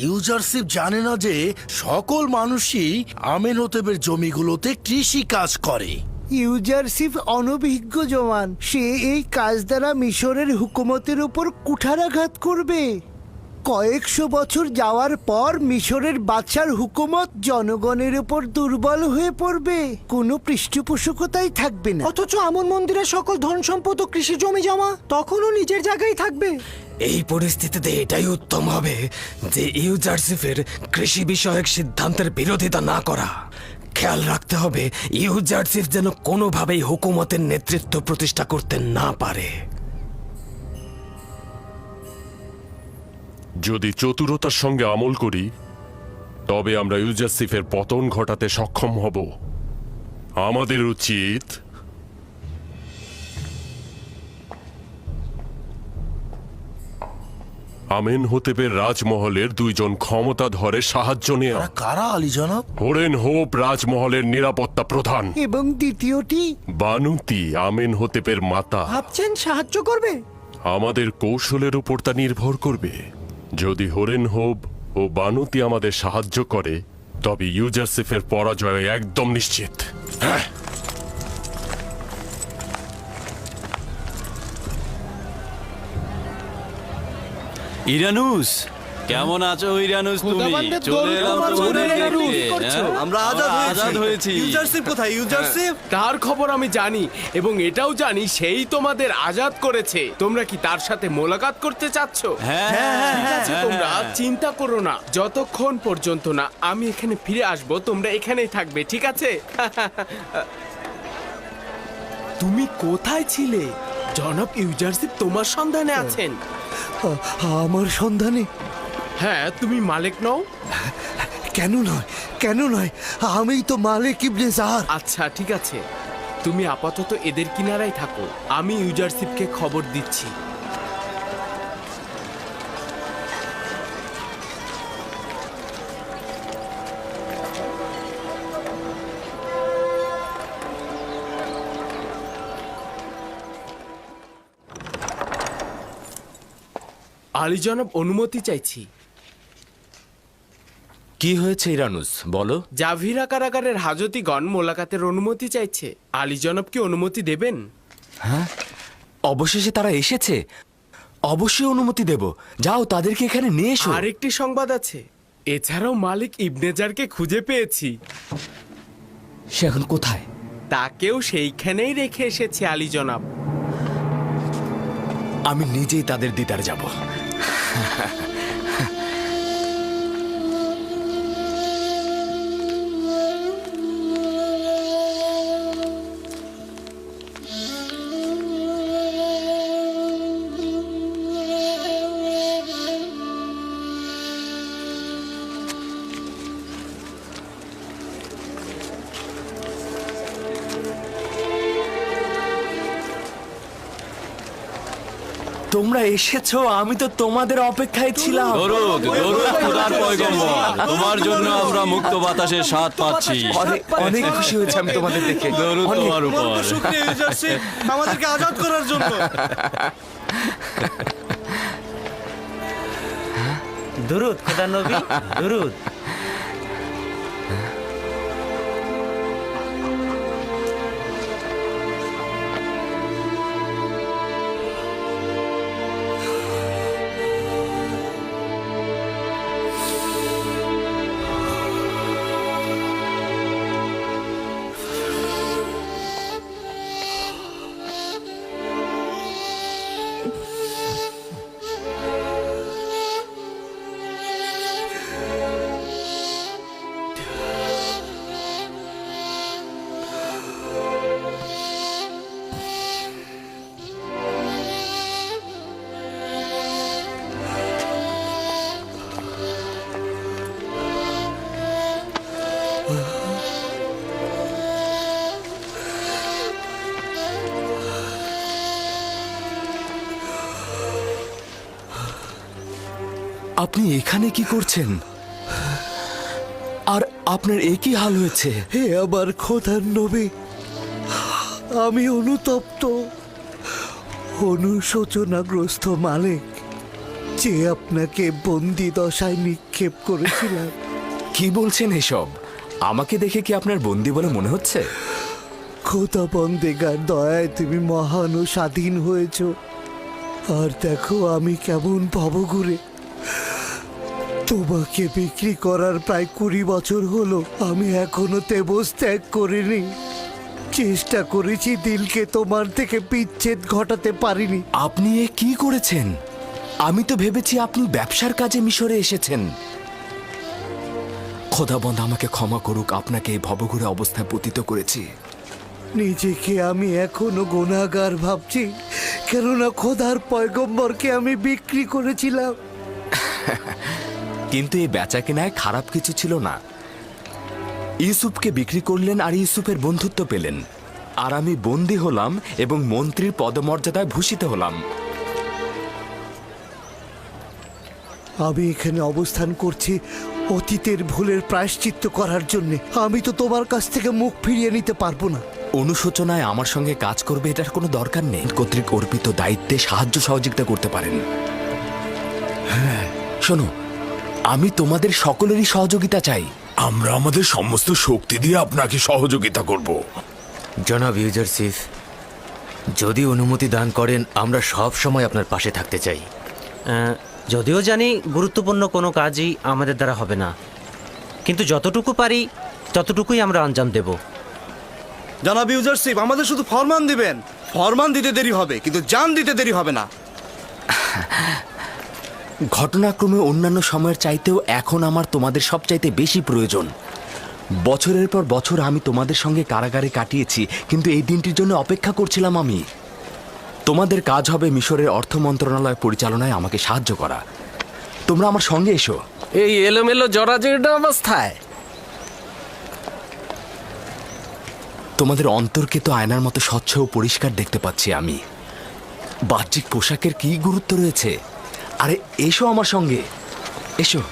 ইউজারশিপ জানে না যে সকল মানুষই আমেনহোতেবের জমিগুলোতে কৃষি কাজ করে। ইউজারশিপ অনভিজ্ঞ জওয়ান, সে এই কাজ দ্বারা মিশরের হুকুমতের উপর কুঠারাঘাত করবে। কয়েকশো বছর যাওয়ার পর মিশরের বাদশার হুকুমত জনগণের উপর দুর্বল হয়ে পড়বে, কোনো পৃষ্ঠপোষকতাই থাকবে না। অথচ আমন মন্দিরের সকল ধন সম্পদ ও কৃষি জমি জমা তখনও নিজের জায়গায় থাকবে। এই পরিস্থিতিতে এটাই উত্তম হবে যে ইউজারশিপের কৃষি বিষয়ক সিদ্ধান্তের বিরোধিতা না করা। খেয়াল রাখতে হবে ইউজারশিপ যেন কোনোভাবেই হুকুমতের নেতৃত্ব প্রতিষ্ঠা করতে না পারে। যদি চতুরতার সঙ্গে আমল করি তবে আমরা ইউজারশিপের পতন ঘটাতে সক্ষম হব। আমাদের উচিত আমেনহোতেবের রাজমহলের দুইজন ক্ষমতাধরের সাহায্য নেওয়া। কারা আলী জনাব? হোরেনহোপ রাজমহলের নিরাপত্তা প্রধান, এবং দ্বিতীয়টি বানুতি আমেনহোতেপের মাতা। ভাবছেন সাহায্য করবে? আমাদের কৌশলের উপর তা নির্ভর করবে। যদি হোরেনহোপ ও বানুতি আমাদের সাহায্য করে তবে ইউজারশিপের পরাজয় একদম নিশ্চিত। হ্যাঁ, ইরানুস, কেমন আছো ইরানুস? তুমি চলে এলাম তোমাদের দেখতে। আমরা আজাদ হয়েছি। ইউজারশিপ কোথায়? ইউজারশিপ তার খবর আমি জানি এবং এটাও জানি সেই তোমাদের আজাদ করেছে। তোমরা কি তার সাথে মোলাকাত করতে চাচ্ছ? ঠিক আছে, তোমরা চিন্তা করো না। যতক্ষণ পর্যন্ত না আমি এখানে ফিরে আসব তোমরা এখানেই থাকবে, ঠিক আছে? তুমি কোথায় ছিলে? জনাব ইউজারশিপ তোমার সন্ধানে আছেন। আমার সন্ধানে? হ্যাঁ, তুমি মালিক নও? কেন নয়, কেন নয়, আমি তো মালিক ইবনে জাহার। আচ্ছা ঠিক আছে, তুমি আপাতত এদের কিনারায় থাকো, আমি ইউজারশিপকে খবর দিচ্ছি। আলী জনাব, অনুমতি চাইছি। কি হয়েছে ইরানুস, বলো। জাভিরা কারাগারের হাজতিগণ মোলাকাতের অনুমতি চাইছে। আলী জনাব কি অনুমতি দেবেন? হ্যাঁ, অবশেষে তারা এসেছে। অবশ্যই অনুমতি দেব। যাও, তাদেরকে এখানে নিয়ে এসো। আরেকটি সংবাদ আছে, এছাড়াও মালিক ইবনেজারকে খুঁজে পেয়েছি। সে এখন কোথায়? তাকেও সেইখানেই রেখে এসেছে আলী জনাব। আমি নিজেই তাদের দিদার যাব। তোমরা এসেছো, আমি তো তোমাদের অপেক্ষায় ছিলাম। দরুদ, দরুদ খোদার পয়গম্বর, তোমার জন্য আমরা মুক্ত বাতাসের স্বাদ পাচ্ছি। অনেক খুশি হয়েছে আমি তোমাদের দেখে। দরুদ তোমার উপর। শুকরিয়া ইউজারশিপ, আমাদেরকে আজাদ করার জন্য। দরুদ খোদা নবী, দরুদ। আপনি এখানে কি করছেন? আর আপনার একই হাল হয়েছে? হে আমার খোদার নবী, আমি অনুতপ্ত, অনুশোচনাগ্রস্ত মালিক, যে আপনাকে বন্দি দশায় নিক্ষেপ করেছিলাম। কি বলছেন এসব? আমাকে দেখে কি আপনার বন্দি বলে মনে হচ্ছে? খোদা বন্দেগার দয়ায় তুমি মহান ও স্বাধীন হয়েছ। আর দেখো আমি কেমন ভবঘুরে। তোমাকে বিক্রি করার প্রায় 20 বছর হলো, আমি এখনো তেবস ত্যাগ করিনি। চেষ্টা করেছি দিলকে তোমার থেকে বিচ্ছেদ ঘটাতে পারিনি। আপনি এ কি করেছেন? আমি তো ভেবেছি আপনি ব্যবসার কাজে মিশরে এসেছেন। খোদাবন্ধ আমাকে ক্ষমা করুক, আপনাকে এই ভবঘুরে অবস্থায় পতিত করেছি। নিজেকে আমি এখনো গুনাহগার ভাবছি, কেননা খোদার পয়গম্বরকে আমি বিক্রি করেছিলাম। কিন্তু এই বেচাকেনায় খারাপ কিছু ছিল না। ইউসুফকে বিক্রি করলেন আর ইউসুফের বন্ধুত্ব পেলেন, আর আমি বন্দী হলাম এবং মন্ত্রীর পদমর্যাদায় ভূষিত হলাম। আমি এখানে অবস্থান করছি অতীতের ভুলের প্রায়শ্চিত্ত করার জন্য। আমি তো তোমার কাছ থেকে মুখ ফিরিয়ে নিতে পারবো না। অনুশোচনায় আমার সঙ্গে কাজ করবে এটার কোনো দরকার নেই। কর্তৃক অর্পিত দায়িত্বে সাহায্য সহযোগিতা করতে পারেন। হ্যাঁ শোনো, আমি তোমাদের সকলেরই সহযোগিতা চাই। আমরা আমাদের সমস্ত শক্তি দিয়ে আপনাকে সহযোগিতা করব। জনাব ইউজারশিপ, যদি অনুমতি দান করেন আমরা সব সময় আপনার পাশে থাকতে চাই। যদিও জানি গুরুত্বপূর্ণ কোনো কাজই আমাদের দ্বারা হবে না, কিন্তু যতটুকু পারি ততটুকুই আমরা আঞ্জাম দেব। জনাব ইউজারশিপ, আমাদের শুধু ফরমান দিবেন। ফরমান দিতে দেরি হবে, কিন্তু জান দিতে দেরি হবে না। ঘটনাক্রমে অন্যান্য সময়ের চাইতেও এখন আমার তোমাদের সবচাইতে বেশি প্রয়োজন। বছরের পর বছর আমি তোমাদের সঙ্গে কারাগারে কাটিয়েছি, কিন্তু এই দিনটির জন্য অপেক্ষা করছিলাম আমি। তোমাদের কাজ হবে মিশরের অর্থ মন্ত্রণালয় পরিচালনায় আমাকে সাহায্য করা। তোমরা আমার সঙ্গে এসো। এই এলোমেলো জরাজীর্ণ অবস্থায় তোমাদের অন্তরকে তো আয়নার মতো স্বচ্ছ ও পরিষ্কার দেখতে পাচ্ছি আমি। বাহ্যিক পোশাকের কি গুরুত্ব রয়েছে? আরে এসো আমার সঙ্গে, এসো।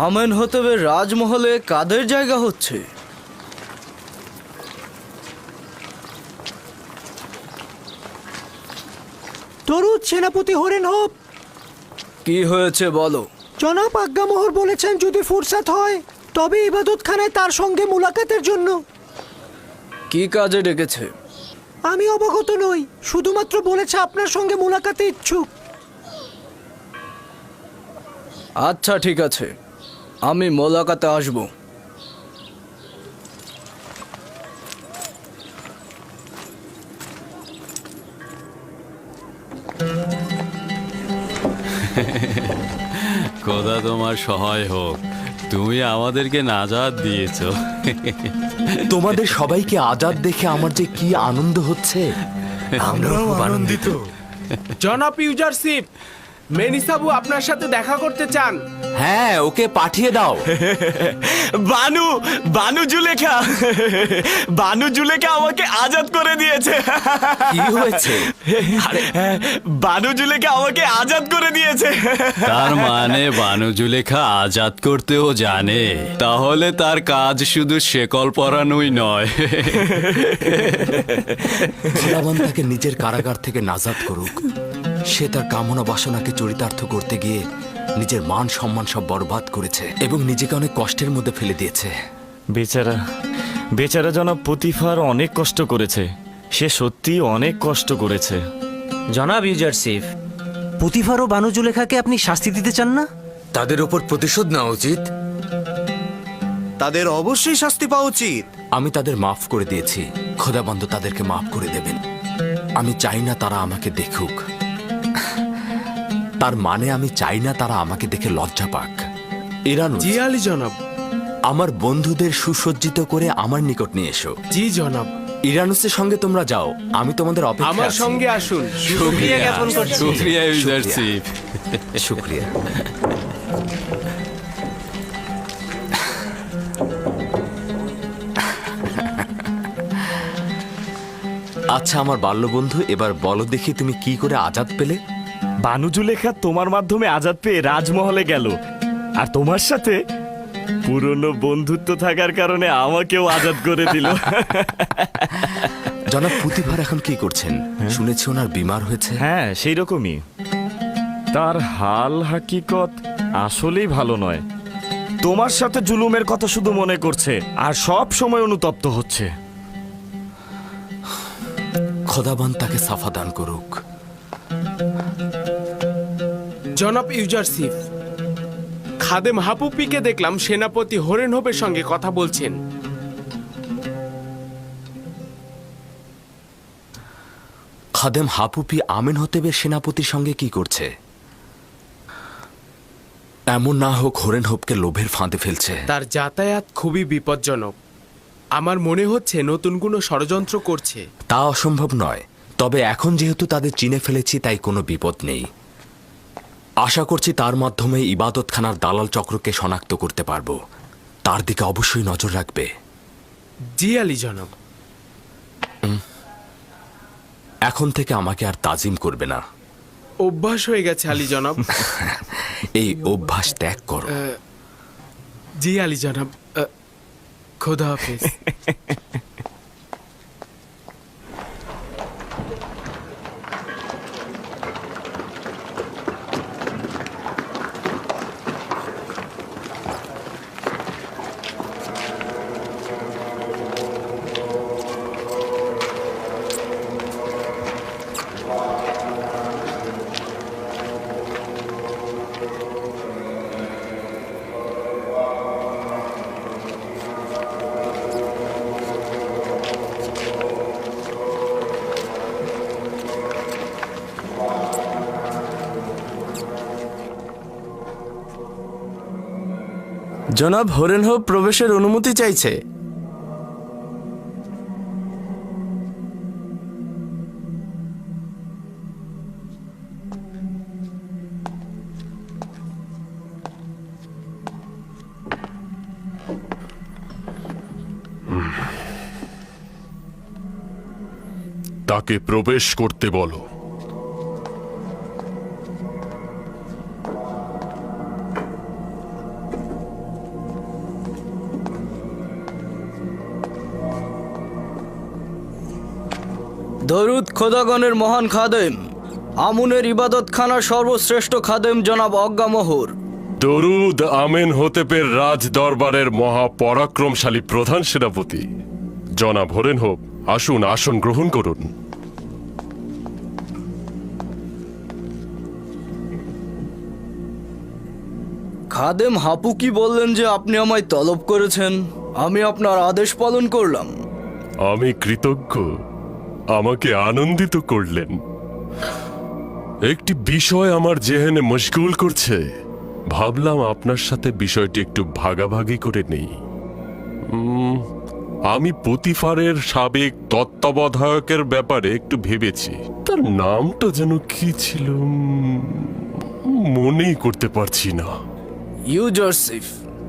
আমেন হতবের রাজমহলে কাদের জায়গা হচ্ছে? তরুদ সেনাপতি হরেন হোপ। কি হয়েছে বলো? জনাব আজ্ঞামোহর বলেছেন যদি ফুরসাত হয় তবে ইবাদতখানায় তার সঙ্গে মুলাকাতের জন্য। কি কাজে ডেকেছে? আমি অবগত নই, শুধুমাত্র বলেছে আপনার সঙ্গে মুলাকাতে ইচ্ছুক। আচ্ছা ঠিক আছে, আমি মোলাকাতে আসব। খোদা তোমার সহায় হোক, তুমি আমাদেরকে নাজাত দিয়েছ। তোমাদের সবাইকে আজাদ দেখে আমার যে কি আনন্দ হচ্ছে। আমরাও আনন্দিত। জনাব ইউজারশিপ, মেনিসাবু আপনার সাথে দেখা করতে চান। হ্যাঁ, ওকে পাঠিয়ে দাও। বানু জুলেখা আমাকে আজাদ করে দিয়েছে। কি হয়েছে? বানু জুলেখা আমাকে আজাদ করে দিয়েছে। তার মানে বানু জুলেখা আজাদ করতেও জানে, তাহলে তার কাজ শুধু শেকল পরানোই নয়। খোদাবন তাকে নিজের কারাগার থেকে নাজাদ করুক। সে তার কামনা বাসনাকে চরিতার্থ করতে গিয়ে নিজের মান সম্মান সব বরবাদ করেছে এবং নিজেকে অনেক কষ্টের মধ্যে ফেলে দিয়েছে। বেচারা জনাব পুতিফার অনেক কষ্ট করেছে। সে সত্যি অনেক কষ্ট করেছে। জনাব ইউজারশিপ, পুতিফার ও বানু জুলেখাকে আপনি শাস্তি দিতে চান না? তাদের ওপর প্রতিশোধ নেওয়া উচিত। তাদের অবশ্যই শাস্তি পাওয়া উচিত। আমি তাদের মাফ করে দিয়েছি, খোদাবন্ধ তাদেরকে মাফ করে দেবেন। আমি চাই না তারা আমাকে দেখুক। তার মানে আমি চাই না তারা আমাকে দেখে লজ্জা পাক। ইরানুস, জি আলী জনাব। আমার বন্ধুদের সুসজ্জিত করে আমার নিকট নিয়ে এসো। জি জনাব। ইরানুসের সঙ্গে তোমরা যাও, আমি তোমাদের অপেক্ষায় আমার আছি। সঙ্গে আসুন। শুকরিয়া জ্ঞাপন করছি। শুকরিয়া ইউজারশিপ। শুক্রিয়া। আচ্ছা আমার বাল্যবন্ধু, এবার বলো দেখি তুমি কি করে আজাদ পেলে? বানু জুলেখা তোমার মাধ্যমে আজাদ পেয়ে রাজমহলে গেল, আর তোমার সাথে পুরনো বন্ধুত্ব থাকার কারণে আমাকেও আজাদ করে দিল। জনাব পুতিফার এখন কি করছেন? শুনেছি ওনার বিমার হয়েছে। হ্যাঁ, সেই রকমই। তার হাল হাকিকত আসলেই ভালো নয়। তোমার সাথে জুলুমের কথা শুধু মনে করছে আর সব সময় অনুতপ্ত হচ্ছে। খোদাবান তাকে সাফা দান করুক। জনাব ইউজারশিপ, খাদেম হাপুপিকে দেখলাম সেনাপতি হরেনহোপের সঙ্গে কথা বলছেন। খাদেম হাপুপি আমিন হতেবের সেনাপতির সঙ্গে কি করছে? এমন না হোক হরেনহোপকে লোভের ফাঁদে ফেলছে। তার যাতায়াত খুবই বিপজ্জনক। আমার মনে হচ্ছে নতুন কোনো ষড়যন্ত্র করছে। তা অসম্ভব নয়, তবে এখন যেহেতু তাদের চিনে ফেলেছি তাই কোনো বিপদ নেই। আশা করছি তার মাধ্যমে ইবাদতখানার দালাল চক্রকে শনাক্ত করতে পারবো। তার দিকে অবশ্যই নজর রাখবে। জি আলী জনাব। এখন থেকে আমাকে আর তাজিম করবে না। অভ্যাস হয়ে গেছে আলী জনাব। এই অভ্যাস ত্যাগ করো। জি আলী জনাব। খোদা হাফেজ। জনাব হরেনহোপ প্রবেশের অনুমতি চাইছে। তাকে প্রবেশ করতে বলো। দরুদ খোদাগণের মহান খাদেম, আমুনের ইবাদতখানার সর্বশ্রেষ্ঠ খাদেম জনাব অজ্ঞামোহর। দরুদ আমেন হতেপের রাজ দরবারের মহাপরাক্রমশালী প্রধান সেনাপতি জনাব হরেনহোপ, আসুন আসন গ্রহণ করুন। খাদেম হাপু কি বললেন যে আপনি আমায় তলব করেছেন? আমি আপনার আদেশ পালন করলাম। আমি কৃতজ্ঞ, আমাকে আনন্দিত করলেন। একটি বিষয় আমার জেহেনে মশগুল করছে, ভাবলাম আপনার সাথে বিষয়টি একটু ভাগাভাগি করে নেই। আমি পুতিফারের সাবেক তত্ত্বাবধায়কের ব্যাপারে একটু ভেবেছি। তার নামটা যেন কি ছিল, মনেই করতে পারছি না। ইউজারশিপ,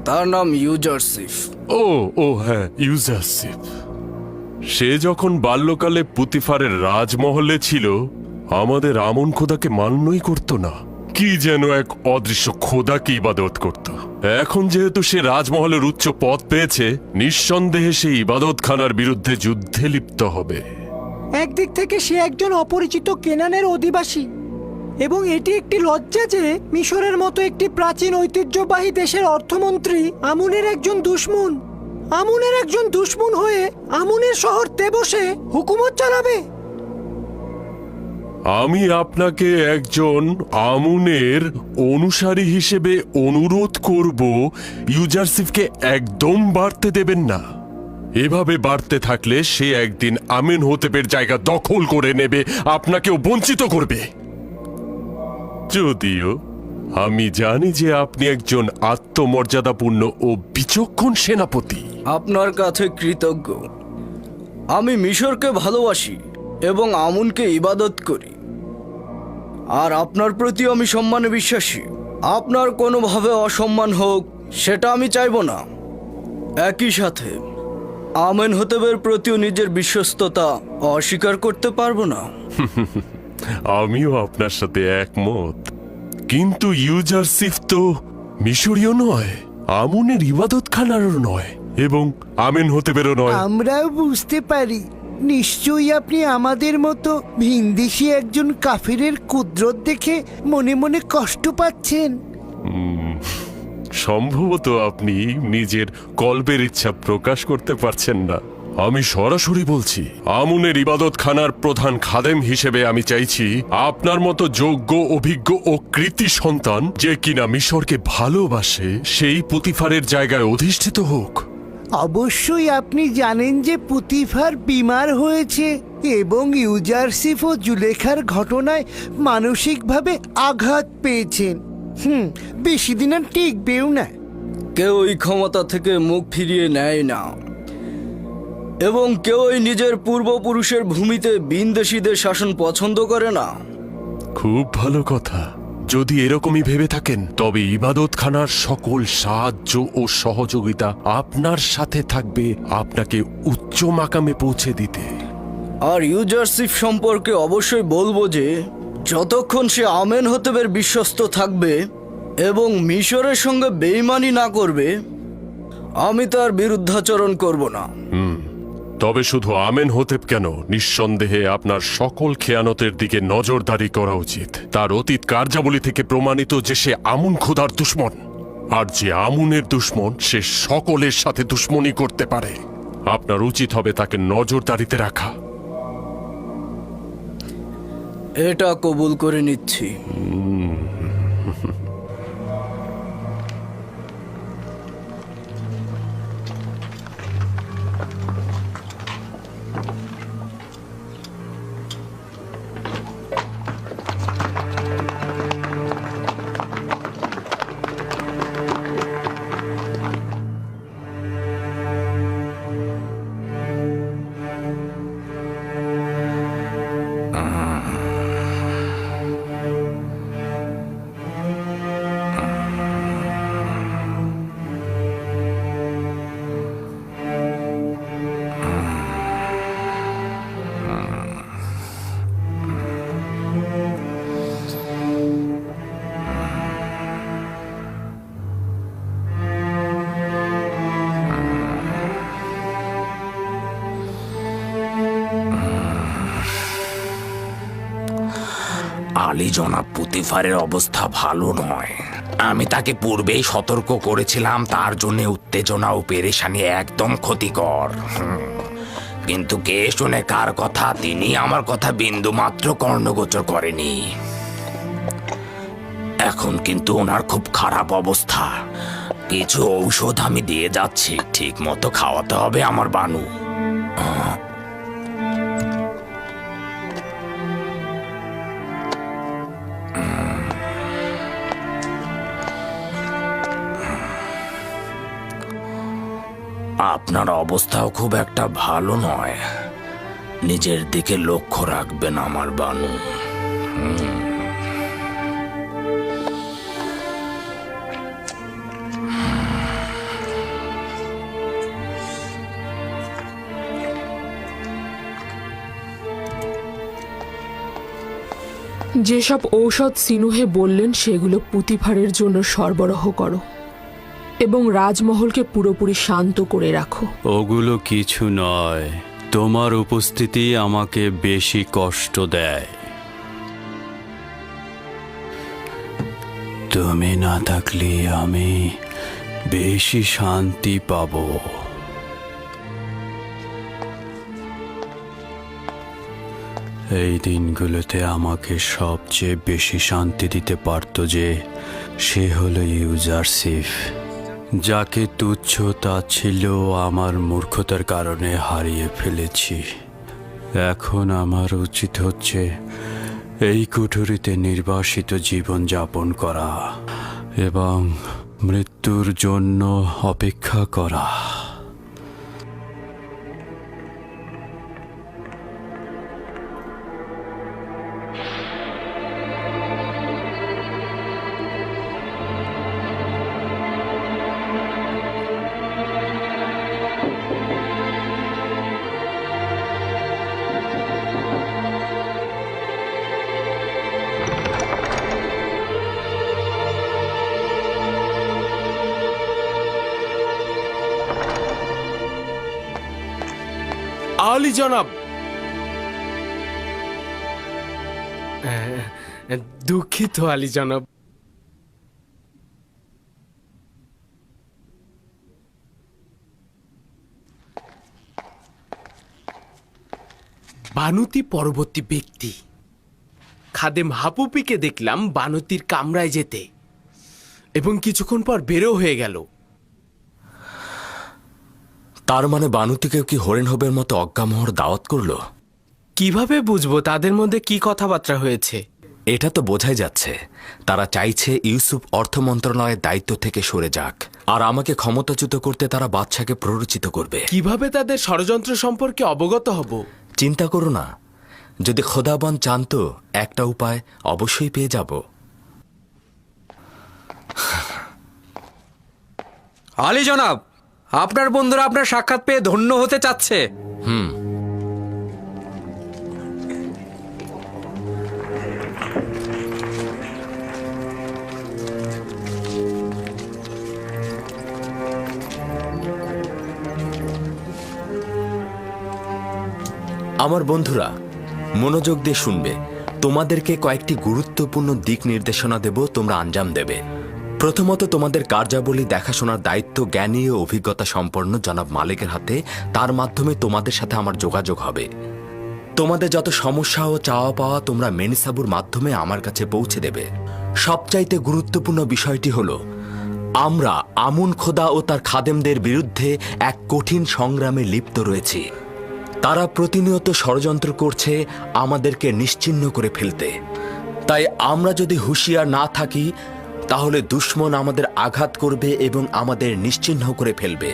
তার নাম ইউজারশিপ। ও হ্যাঁ, ইউজারশিপ। সে যখন বাল্যকালে পুতিফারের রাজমহলে ছিল, আমাদের আমন খোদাকে মান্যই করত না, কি যেন এক অদৃশ্য খোদাকে ইবাদত করত। এখন যেহেতু সে রাজমহলের উচ্চ পদ পেয়েছে, নিঃসন্দেহে সে ইবাদতখানার বিরুদ্ধে যুদ্ধে লিপ্ত হবে। একদিক থেকে সে একজন অপরিচিত কেনানের অধিবাসী, এবং এটি একটি লজ্জা যে মিশরের মতো একটি প্রাচীন ঐতিহ্যবাহী দেশের অর্থমন্ত্রী আমুনের একজন দুশমন হয়ে আমুনের শহর তেবসে হুকুমত চালাবে। আমি আপনাকে একজন আমুনের অনুসারী হিসেবে অনুরোধ করব, ইউজারশিপকে একদম বাড়তে দেবেন না। এভাবে বাড়তে থাকলে সে একদিন আমিন হতেপের জায়গা দখল করে নেবে, আপনাকেও বঞ্চিত করবে। যদিও আমি জানি যে আপনি একজন আত্মমর্যাদাপূর্ণ ও বিচক্ষণ সেনাপতি। আপনার কাছে কৃতজ্ঞ। আমি মিশরকে ভালোবাসি এবং আমুনকে ইবাদত করি, আর আপনার প্রতি আমি সম্মানে বিশ্বাসী। আপনার কোনোভাবে অসম্মান হোক সেটা আমি চাইব না। একই সাথে আমেনহোতেবের প্রতিও নিজের বিশ্বস্ততা অস্বীকার করতে পারবো না। আমিও আপনার সাথে একমত, কিন্তু ইউজারসিফ তো মিশরীয় নয়, আমুনের ইবাদতখানারও নয় এবং আমেনহোতেবেরও নয়। আমরাও বুঝতে পারি। নিশ্চয়ই আপনি আমাদের মতো ভিনদেশী একজন কাফিরের কুদরত দেখে মনে মনে কষ্ট পাচ্ছেন। সম্ভবত আপনি নিজের কল্পের ইচ্ছা প্রকাশ করতে পারছেন না। আমি সরাসরি বলছি, আমুনের ইবাদতখানার প্রধান খাদেম হিসেবে আমি চাইছি আপনার মতো যোগ্য, অভিজ্ঞ ও কৃতি সন্তান যে কিনা মিশরকে ভালোবাসে সেই পুতিফারের জায়গায় অধিষ্ঠিত হোক। অবশ্যই আপনি জানেন যে পুতিফার বিমার হয়েছে এবং ইউজারসিফ ও জুলেখার ঘটনায় মানসিকভাবে আঘাত পেয়েছেন। বেশি দিন আর টিকবেও না। কেউ এই ক্ষমতা থেকে মুখ ফিরিয়ে নেয় না, এবং কেউই নিজের পূর্বপুরুষের ভূমিতে বিনদেশীদের শাসন পছন্দ করে না। খুব ভালো কথা। যদি এরকমই ভেবে থাকেন তবে ইবাদতখানার সকল সাহায্য ও সহযোগিতা আপনার সাথে থাকবে আপনাকে উচ্চ মাকামে পৌঁছে দিতে। আর ইউজারসিফ সম্পর্কে অবশ্যই বলবো যে যতক্ষণ সে আমেনহোতেবের বিশ্বস্ত থাকবে এবং মিশরের সঙ্গে বেইমানি না করবে, আমি তার বিরুদ্ধাচরণ করব না। তবে শুধু আমেনহোতেব কেন, নিঃসন্দেহে আপনার সকল খেয়ানতের দিকে নজরদারি করা উচিত। তার অতীত কার্যাবলী থেকে প্রমাণিত যে সে আমুন খোদার দুশমন, আর যে আমুনের দুশমন সে সকলের সাথে দুশমনি করতে পারে। আপনার উচিত হবে তাকে নজরদারিতে রাখা। এটা কবুল করে নিচ্ছি। আলী জনাব পুতিফারের অবস্থা ভালো নয়। আমি তাকে পূর্বেই সতর্ক করেছিলাম তার জন্য উত্তেজনা ও পেরেশানি একদম ক্ষতিকর। কিন্তু কে শুনে কার কথা, তিনি আমার কথা বিন্দু মাত্র কর্ণগোচর করেনি। এখন কিন্তু ওনার খুব খারাপ অবস্থা। কিছু ঔষধ আমি দিয়ে যাচ্ছি, ঠিক মতো খাওয়াতে হবে আমার বানু। আপনার অবস্থাও খুব একটা ভালো নয়। নিজের দিকে লক্ষ্য রাখবেন আমার বানু। যেসব ঔষধ সিনুহে বললেন সেগুলো পুতিফারের জন্য সরবরাহ করো এবং রাজমহলকে পুরোপুরি শান্ত করে রাখো। ওগুলো কিছু নয়, তোমার উপস্থিতি আমাকে বেশি কষ্ট দেয়। তুমি না থাকলে আমি বেশি শান্তি পাবো। এই দিনগুলোতে আমাকে সবচেয়ে বেশি শান্তি দিতে পারত যে সে হলো ইউজারসিফ, যাকে তুচ্ছ তাচ্ছিল্য আমার মূর্খতার কারণে হারিয়ে ফেলেছি। এখন আমার উচিত হচ্ছে এই কুঠুরিতে নির্বাসিত জীবন যাপন করা এবং মৃত্যুর জন্য অপেক্ষা করা। আলী জনাব, দুঃখিত আলী জনাব। বানুতি পরবর্তী ব্যক্তি। খাদেম হাপুপিকে দেখলাম বানুতির কামরায় যেতে এবং কিছুক্ষণ পর বেরো হয়ে গেল। তার মানে বানুতিকেও কি হরিণহবের মতো অজ্ঞামোহর দাওয়াত করলো? কিভাবে বুঝবো তাদের মধ্যে কি কথাবার্তা হয়েছে? এটা তো বোঝাই যাচ্ছে তারা চাইছে ইউসুফ অর্থ মন্ত্রণালয়ের দায়িত্ব থেকে সরে যাক, আর আমাকে ক্ষমতাচ্যুত করতে তারা বাদশাকে প্ররোচিত করবে। কিভাবে তাদের ষড়যন্ত্র সম্পর্কে অবগত হব? চিন্তা করো না, যদি খোদাবন চান তো একটা উপায় অবশ্যই পেয়ে যাব। আলী জনাব, আপনার বন্ধুরা আপনার সাক্ষাৎ পেয়ে ধন্য হতে চাচ্ছে। আমার বন্ধুরা মনোযোগ দিয়ে শুনবে, তোমাদেরকে কয়েকটি গুরুত্বপূর্ণ দিক নির্দেশনা দেব, তোমরা আঞ্জাম দেবে। প্রথমত, তোমাদের কার্যাবলী দেখাশোনার দায়িত্ব জ্ঞানী ও অভিজ্ঞতা সম্পন্ন জনাব মালিকের হাতে। তার মাধ্যমে তোমাদের সাথে আমার যোগাযোগ হবে। তোমাদের যত সমস্যা ও চাওয়া পাওয়া তোমরা মেনিসাবুর মাধ্যমে আমার কাছে পৌঁছে দেবে। সবচাইতে গুরুত্বপূর্ণ বিষয়টি হলো, আমরা আমুন খোদা ও তার খাদেমদের বিরুদ্ধে এক কঠিন সংগ্রামে লিপ্ত রয়েছি। তারা প্রতিনিয়ত ষড়যন্ত্র করছে আমাদেরকে নিশ্চিহ্ন করে ফেলতে। তাই আমরা যদি হুঁশিয়ার না থাকি তাহলে দুশমন আমাদের আঘাত করবে এবং আমাদের নিশ্চিহ্ন করে ফেলবে।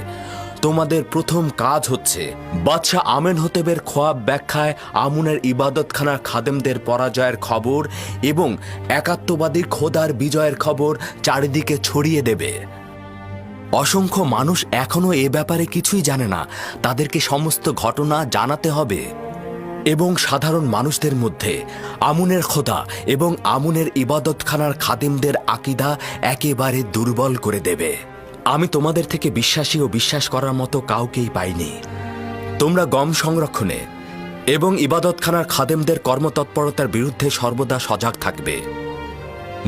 তোমাদের প্রথম কাজ হচ্ছে বাদশাহ আমেনহোতেবের খোয়াব ব্যাখ্যায় আমুনের ইবাদতখানার খাদেমদের পরাজয়ের খবর এবং একাত্মবাদী খোদার বিজয়ের খবর চারিদিকে ছড়িয়ে দেবে। অসংখ্য মানুষ এখনো এ ব্যাপারে কিছুই জানে না, তাদেরকে সমস্ত ঘটনা জানাতে হবে এবং সাধারণ মানুষদের মধ্যে আমুনের খোদা এবং আমুনের ইবাদতখানার খাদেমদের আকিদা একেবারে দুর্বল করে দেবে। আমি তোমাদের থেকে বিশ্বাসী ও বিশ্বাস করার মতো কাউকেই পাইনি। তোমরা গম সংরক্ষণে এবং ইবাদতখানার খাদেমদের কর্মতৎপরতার বিরুদ্ধে সর্বদা সজাগ থাকবে।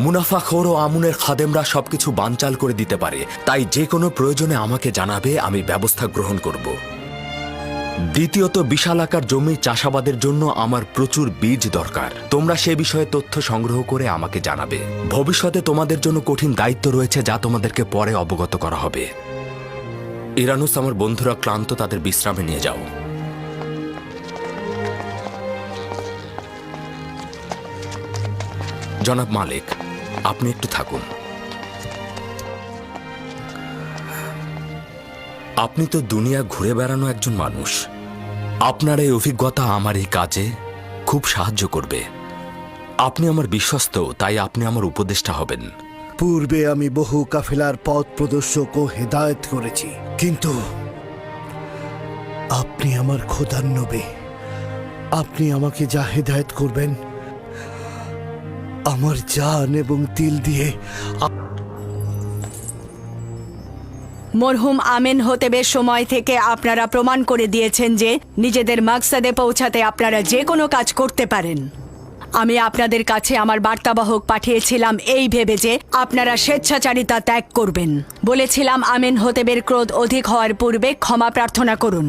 মুনাফাখোর ও আমুনের খাদেমরা সবকিছু বানচাল করে দিতে পারে, তাই যে কোনো প্রয়োজনে আমাকে জানাবে, আমি ব্যবস্থা গ্রহণ করব। দ্বিতীয়ত, বিশাল আকার জমি চাষাবাদের জন্য আমার প্রচুর বীজ দরকার। তোমরা সে বিষয়ে তথ্য সংগ্রহ করে আমাকে জানাবে। ভবিষ্যতে তোমাদের জন্য কঠিন দায়িত্ব রয়েছে, যা তোমাদেরকে পরে অবগত করা হবে। ইরানুস, আমার বন্ধুরা ক্লান্ত, তাদের বিশ্রামে নিয়ে যাও। জনাব মালিক, আপনি একটু থাকুন। আপনি তো দুনিয়া ঘুরে বেড়ানো একজন মানুষ। আপনার এই অভিজ্ঞতা আমার এই কাজে খুব সাহায্য করবে। আপনি আমার বিশ্বস্ত, তাই আপনি আমার উপদেষ্টা হবেন। পূর্বে আমি বহু কাফেলার পথ প্রদর্শক ও হেদায়েত করেছি, কিন্তু আপনি আমার খোদার নবী। আপনি আমাকে যা হেদায়েত করবেন, আমার জান এবং তিল দিয়ে মরহুম আমেনহোতেবের সময় থেকে আপনারা প্রমাণ করে দিয়েছেন যে নিজেদের মাকসাদে পৌঁছাতে আপনারা যে কোনো কাজ করতে পারেন। আমি আপনাদের কাছে আমার বার্তাবাহক পাঠিয়েছিলাম এই ভেবে যে আপনারা স্বেচ্ছাচারিতা ত্যাগ করবেন। বলেছিলাম আমেনহোতেবের ক্রোধ অধিক হওয়ার পূর্বে ক্ষমা প্রার্থনা করুন,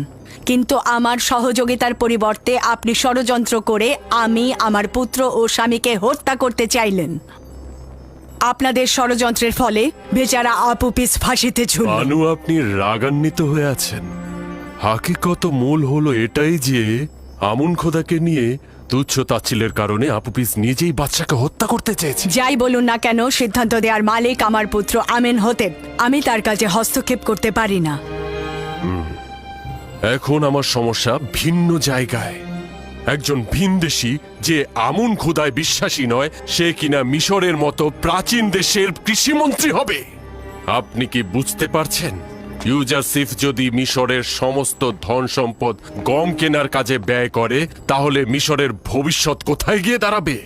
কিন্তু আমার সহযোগিতার পরিবর্তে আপনি ষড়যন্ত্র করে আমি, আমার পুত্র ও স্বামীকে হত্যা করতে চাইলেন। আপনাদের ষড়যন্ত্রের ফলে বেচারা আপুপিস ফাঁসিতে ঝুলল। বানু, আপনি রাগান্বিত হয়ে আছেন। হাকিকত মূল হলো এটাই যে আমুন খোদাকে নিয়ে তুচ্ছ তাচ্ছিলের কারণে আপুপিস নিজেই বাচ্চাকে হত্যা করতে চেয়েছে। যাই বলুন না কেন, সিদ্ধান্ত দেওয়ার মালিক আমার পুত্র আমেন হতেব। আমি তার কাজে হস্তক্ষেপ করতে পারি না। এখন আমার সমস্যা ভিন্ন জায়গায়। একজন ভিনদেশী যে আমুন খোদায় বিশ্বাসী নয়, সে কিনা মিশরের মতো প্রাচীন দেশের কৃষিমন্ত্রী হবে। আপনি কি বুঝতে পারছেন? ইউজারসিফ যদি মিশরের সমস্ত ধন সম্পদ গম কেনার কাজে ব্যয় করে, তাহলে মিশরের ভবিষ্যৎ কোথায় গিয়ে দাঁড়াবে?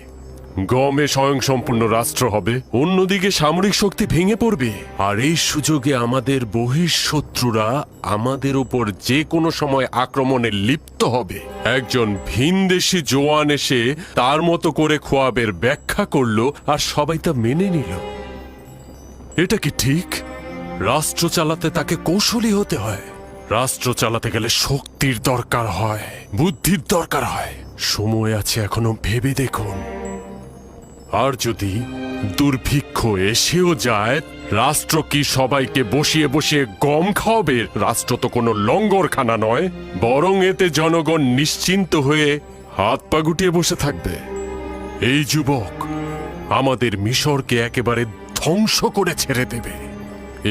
গমে স্বয়ংসম্পূর্ণ রাষ্ট্র হবে, অন্যদিকে সামরিক শক্তি ভেঙে পড়বে, আর এই সুযোগে আমাদের বহিঃশত্রুরা আমাদের উপর যে কোনো সময় আক্রমণে লিপ্ত হবে। একজন ভিনদেশী জওয়ান এসে তার মতো করে খোয়াবের ব্যাখ্যা করলো, আর সবাই তা মেনে নিল। এটা কি ঠিক? রাষ্ট্র চালাতে তাকে কৌশলী হতে হয়। রাষ্ট্র চালাতে গেলে শক্তির দরকার হয়, বুদ্ধির দরকার হয়। সময় আছে এখনো, ভেবে দেখুন। আর যদি দুর্ভিক্ষ এসেও যায়, রাষ্ট্র কি সবাইকে বসিয়ে বসিয়ে গম খাওয়াবে? রাষ্ট্র তো কোনো লঙ্গরখানা নয়, বরং এতে জনগণ নিশ্চিন্ত হয়ে হাত পা গুটিয়ে বসে থাকবে। এই যুবক আমাদের মিশরকে একেবারে ধ্বংস করে ছেড়ে দেবে।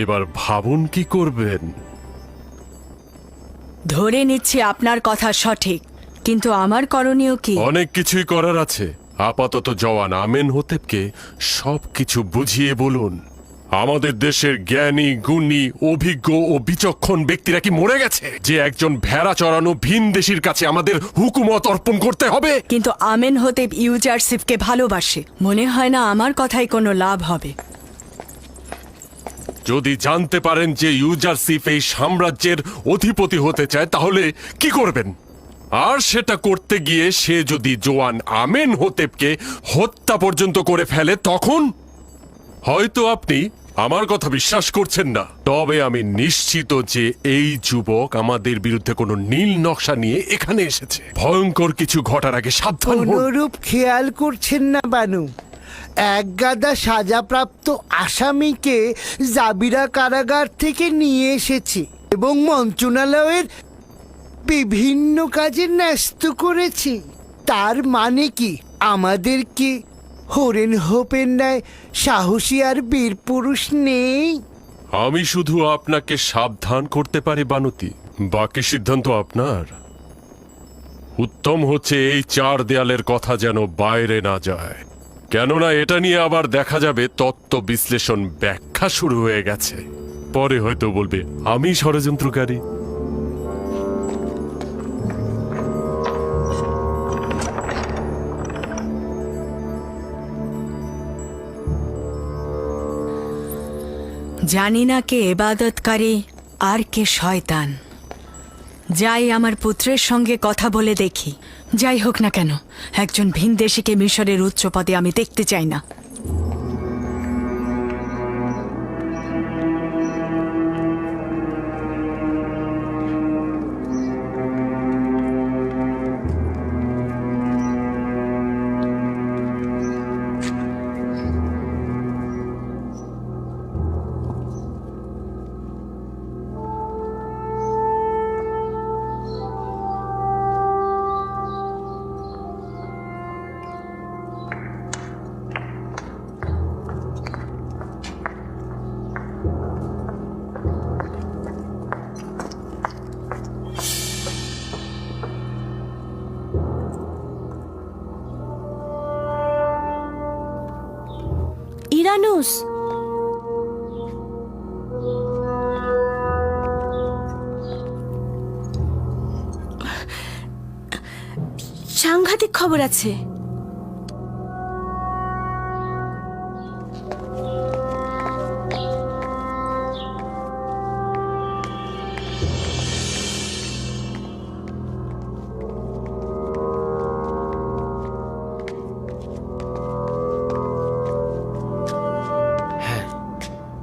এবার ভাবুন কি করবেন। ধরে নিচ্ছি আপনার কথা সঠিক, কিন্তু আমার করণীয় কি? অনেক কিছুই করার আছে। আপাতত জওয়ান আমেন হতেবকে সবকিছু বুঝিয়ে বলুন। আমাদের দেশের জ্ঞানী, গুণী, অভিজ্ঞ ও বিচক্ষণ ব্যক্তিরা কি মরে গেছে যে একজন ভেড়া চড়ানো ভিনদেশীর কাছে আমাদের হুকুমত অর্পণ করতে হবে? কিন্তু আমেন হতেব ইউজারসিফকে ভালোবাসে। মনে হয় না আমার কথায় কোনো লাভ হবে। যদি জানতে পারেন যে ইউজারসিফ এই সাম্রাজ্যের অধিপতি হতে চায়, তাহলে কি করবেন? আর সেটা করতে গিয়ে সে যদি জওয়ান আমেন হতেবকে হত্যা পর্যন্ত করে ফেলে, তখন হয়তো আপনি আমার কথা বিশ্বাস করছেন না। তবে আমি নিশ্চিত যে এই যুবক আমাদের বিরুদ্ধে কোনো নীল নকশা নিয়ে এখানে এসেছে। ভয়ঙ্কর কিছু ঘটার আগে সাবধান হন। অনুরূপ খেয়াল করছেন না বানু? এক গাদা সাজাপ্রাপ্ত আসামিকে জাবিরা কারাগার থেকে নিয়ে এসেছে এবং মন্ত্রণালয়ের বিভিন্ন কাজে ন্যস্ত করেছি। তার মানে কি আমাদেরকে হরেন হোপের ন্যায় সাহসী আর বীর পুরুষ নেই? আমি শুধু আপনাকে সাবধান করতে পারি বানুতি, বাকি সিদ্ধান্ত আপনার। উত্তম হচ্ছে এই চার দেয়ালের কথা যেন বাইরে না যায়, কেননা এটা নিয়ে আবার দেখা যাবে তত্ত্ব বিশ্লেষণ ব্যাখ্যা শুরু হয়ে গেছে। পরে হয়তো বলবে আমি ষড়যন্ত্রকারী। জানি না কে ইবাদতকারী আর কে শয়তান। যাই আমার পুত্রের সঙ্গে কথা বলে দেখি। যাই হোক না কেন, একজন ভিনদেশীকে মিশরের উচ্চ পদে আমি দেখতে চাই না। ইরানুস, সাংঘাতিক খবর আছে।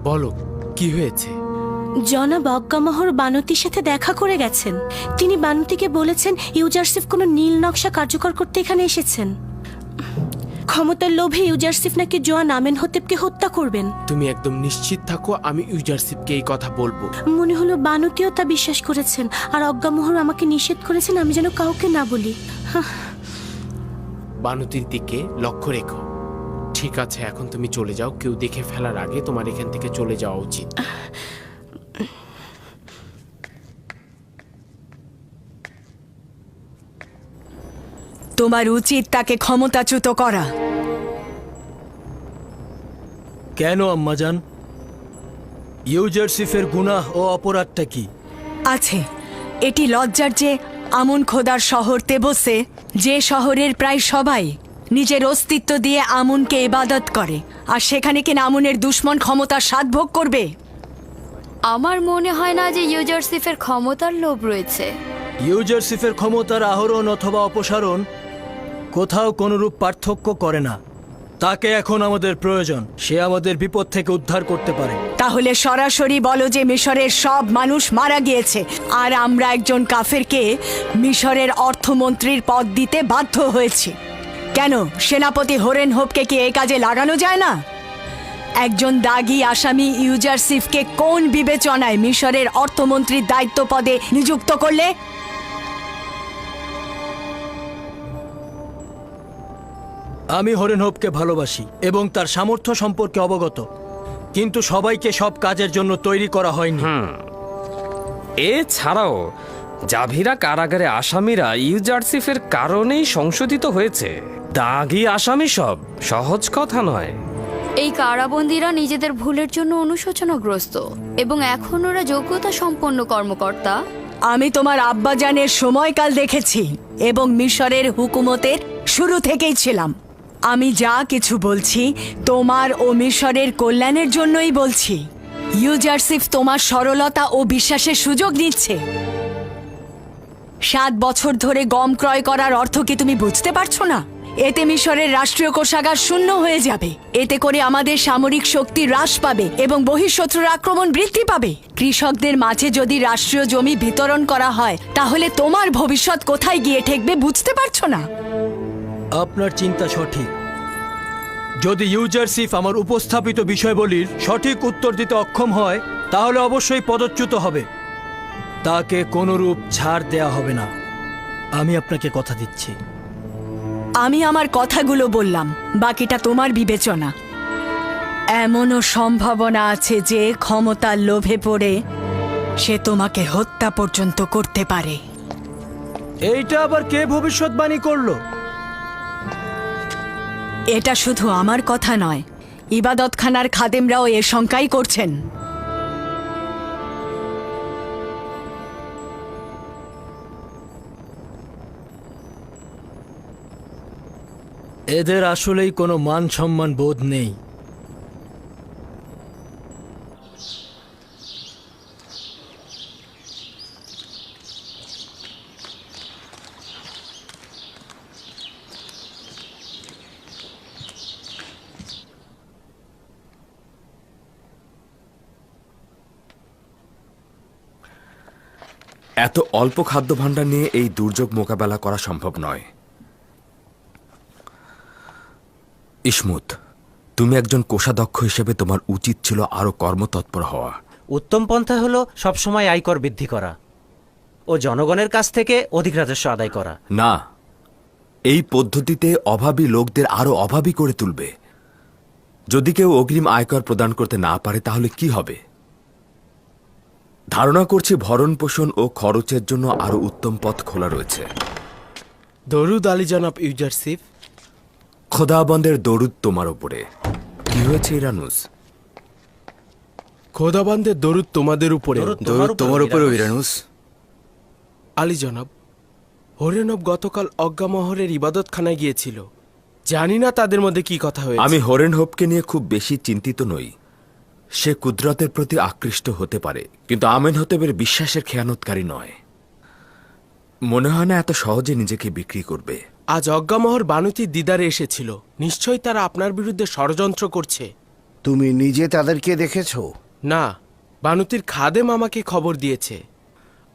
বলো কি হয়েছে? জনাব অজ্ঞামোহর বানতির সাথে দেখা করে গেছেন। তিনি বানতিকে বলেছেন ইউজারসিফ কোনো নীল নকশা কার্যকর করতে এখানে এসেছেন। ক্ষমতার লোভে ইউজারসিফ নাকি জওয়ান আমেন হতেবকে হত্যা করবেন। তুমি একদম নিশ্চিত থাকো, আমি ইউজারসিফকে এই কথা বলবো। মনে হলো বানতিও তা বিশ্বাস করেছেন, আর অজ্ঞামোহর আমাকে নিষেধ করেছেন আমি যেন কাউকে না বলি। বানুতির দিকে লক্ষ্য রেখো। ঠিক আছে, এখন তুমি চলে যাও। কেউ দেখে ফেলার আগে তোমার এখান থেকে চলে যাওয়া উচিত। তোমার উচিত তাকে ক্ষমতাচ্যুত করা। কেন আম্মাজান? ইউজারসিফের গুনাহ ও অপরাধটা কি? আছে, এটি লজ্জার যে আমুন খোদার শহর তেবসে, যে শহরের প্রায় সবাই নিজের অস্তিত্ব দিয়ে আমুনকে ইবাদত করে, আর সেখানে কিনা আমুনের দুশ্মন ক্ষমতার স্বাদভোগ করবে। আমার মনে হয় না যে ইউজারসিফের ক্ষমতার লোভ রয়েছে। ইউজারসিফের ক্ষমতার আহরণ অথবা অপসারণ কোথাও কোনরূপ পার্থক্য করে না। তাকে এখন আমাদের প্রয়োজন। সে আমাদের বিপদ থেকে উদ্ধার করতে পারে। তাহলে সরাসরি বলো যে মিশরের সব মানুষ মারা গিয়েছে, আর আমরা একজন কাফেরকে মিশরের অর্থমন্ত্রীর পদ দিতে বাধ্য হয়েছি। কেন সেনাপতি হোরেন হোপকে কি এই কাজে লাগানো যায় না? একজন দাগী আসামি ইউজারসিফকে কোন বিবেচনায় মিশরের অর্থমন্ত্রীর দায়িত্ব পদে নিযুক্ত করলে? আমি হরেন হোপকে ভালোবাসি এবং তার সামর্থ্য সম্পর্কে অবগত, কিন্তু সবাইকে সব কাজের জন্য তৈরি করা হয়নি। এছাড়াও জাভিরা কারাগারে আসামিরা ইউজারসিফের কারণেই সংশোধিত হয়েছে। দাগী আসামি সব সহজ কথা নয়। এই কারাবন্দীরা নিজেদের ভুলের জন্য অনুশোচনাগ্রস্ত এবং এখন ওরা যোগ্যতা সম্পন্ন কর্মকর্তা। আমি তোমার আব্বাজানের সময়কাল দেখেছি এবং মিশরের হুকুমতের শুরু থেকেই ছিলাম। আমি যা কিছু বলছি তোমার ও মিশরের কল্যাণের জন্যই বলছি। ইউজারসিফ তোমার সরলতা ও বিশ্বাসের সুযোগ নিচ্ছে। 7 বছর ধরে গম ক্রয় করার অর্থ কি তুমি বুঝতে পারছো না? এতে মিশরের রাষ্ট্রীয় কোষাগার শূন্য হয়ে যাবে। এতে করে আমাদের সামরিক শক্তি হ্রাস পাবে এবং বহিঃশত্রুর আক্রমণ বৃদ্ধি পাবে। কৃষকদের মাঝে যদি রাষ্ট্রীয় জমি বিতরণ করা হয়, তাহলে তোমার ভবিষ্যৎ কোথায় গিয়ে ঠেকবে বুঝতে পারছো না? আপনার চিন্তা সঠিক। যদি ইউজারসিফ আমার উপস্থাপিত বিষয়বলির সঠিক উত্তর দিতে অক্ষম হয়, তাহলে অবশ্যই পদচ্যুত হবে। তাকে কোনরূপ ছাড় দেয়া হবে না। আমি আপনাকে কথা দিচ্ছি। আমি আমার কথাগুলো বললাম, বাকিটা তোমার বিবেচনা। এমনও সম্ভাবনা আছে যে ক্ষমতার লোভে পড়ে সে তোমাকে হত্যা পর্যন্ত করতে পারে। এইটা আবার কে ভবিষ্যৎবাণী করলো? এটা শুধু আমার কথা নয়, ইবাদতখানার খাদেমরাও এ শঙ্কাই করছেন। এদের আসলেই কোনো মান সম্মান বোধ নেই। এত অল্প খাদ্য ভাণ্ডার নিয়ে এই দুর্যোগ মোকাবেলা করা সম্ভব নয়। ইসমুত, তুমি একজন কোষাধ্যক্ষ হিসেবে তোমার উচিত ছিল আরো কর্মতৎপর হওয়া। উত্তম পন্থা হলো সবসময় আয়কর বৃদ্ধি করা ও জনগণের কাছ থেকে অধিক রাজস্ব আদায় করা। না, এই পদ্ধতিতে অভাবী লোকদের আরো অভাবী করে তুলবে। যদি কেউ অগ্রিম আয়কর প্রদান করতে না পারে তাহলে কি হবে? ধারণা করছি ভরণ পোষণ ও খরচের জন্য আরো উত্তম পথ খোলা রয়েছে। দরুদ আলী জনাব ইউজারসিফ। খোদাবন্দের দরুদ তোমার উপরে। কি হয়েছে ইরানুস? খোদাবন্দের দরুদ তোমাদের উপরে। দরুদ তোমার উপরেও ইরানুস। আলী জনাব, হরেনব গতকাল অজ্ঞামহরের ইবাদতখানায় গিয়েছিল। জানি না তাদের মধ্যে কি কথা হয়েছে। আমি হরেন হোপকে নিয়ে খুব বেশি চিন্তিত নই। সে কুদরতের প্রতি আকৃষ্ট হতে পারে, কিন্তু আমেন হতেবের বিশ্বাসের খেয়ানতকারী নয়। মনে হয় না এত সহজে নিজেকে বিক্রি করবে। আজ অজ্ঞামহর বানুতির দিদারে এসেছিল। নিশ্চয়ই তারা আপনার বিরুদ্ধে ষড়যন্ত্র করছে। তুমি নিজে তাদেরকে দেখেছো? না, বানুতির খাদেম আমাকে খবর দিয়েছে।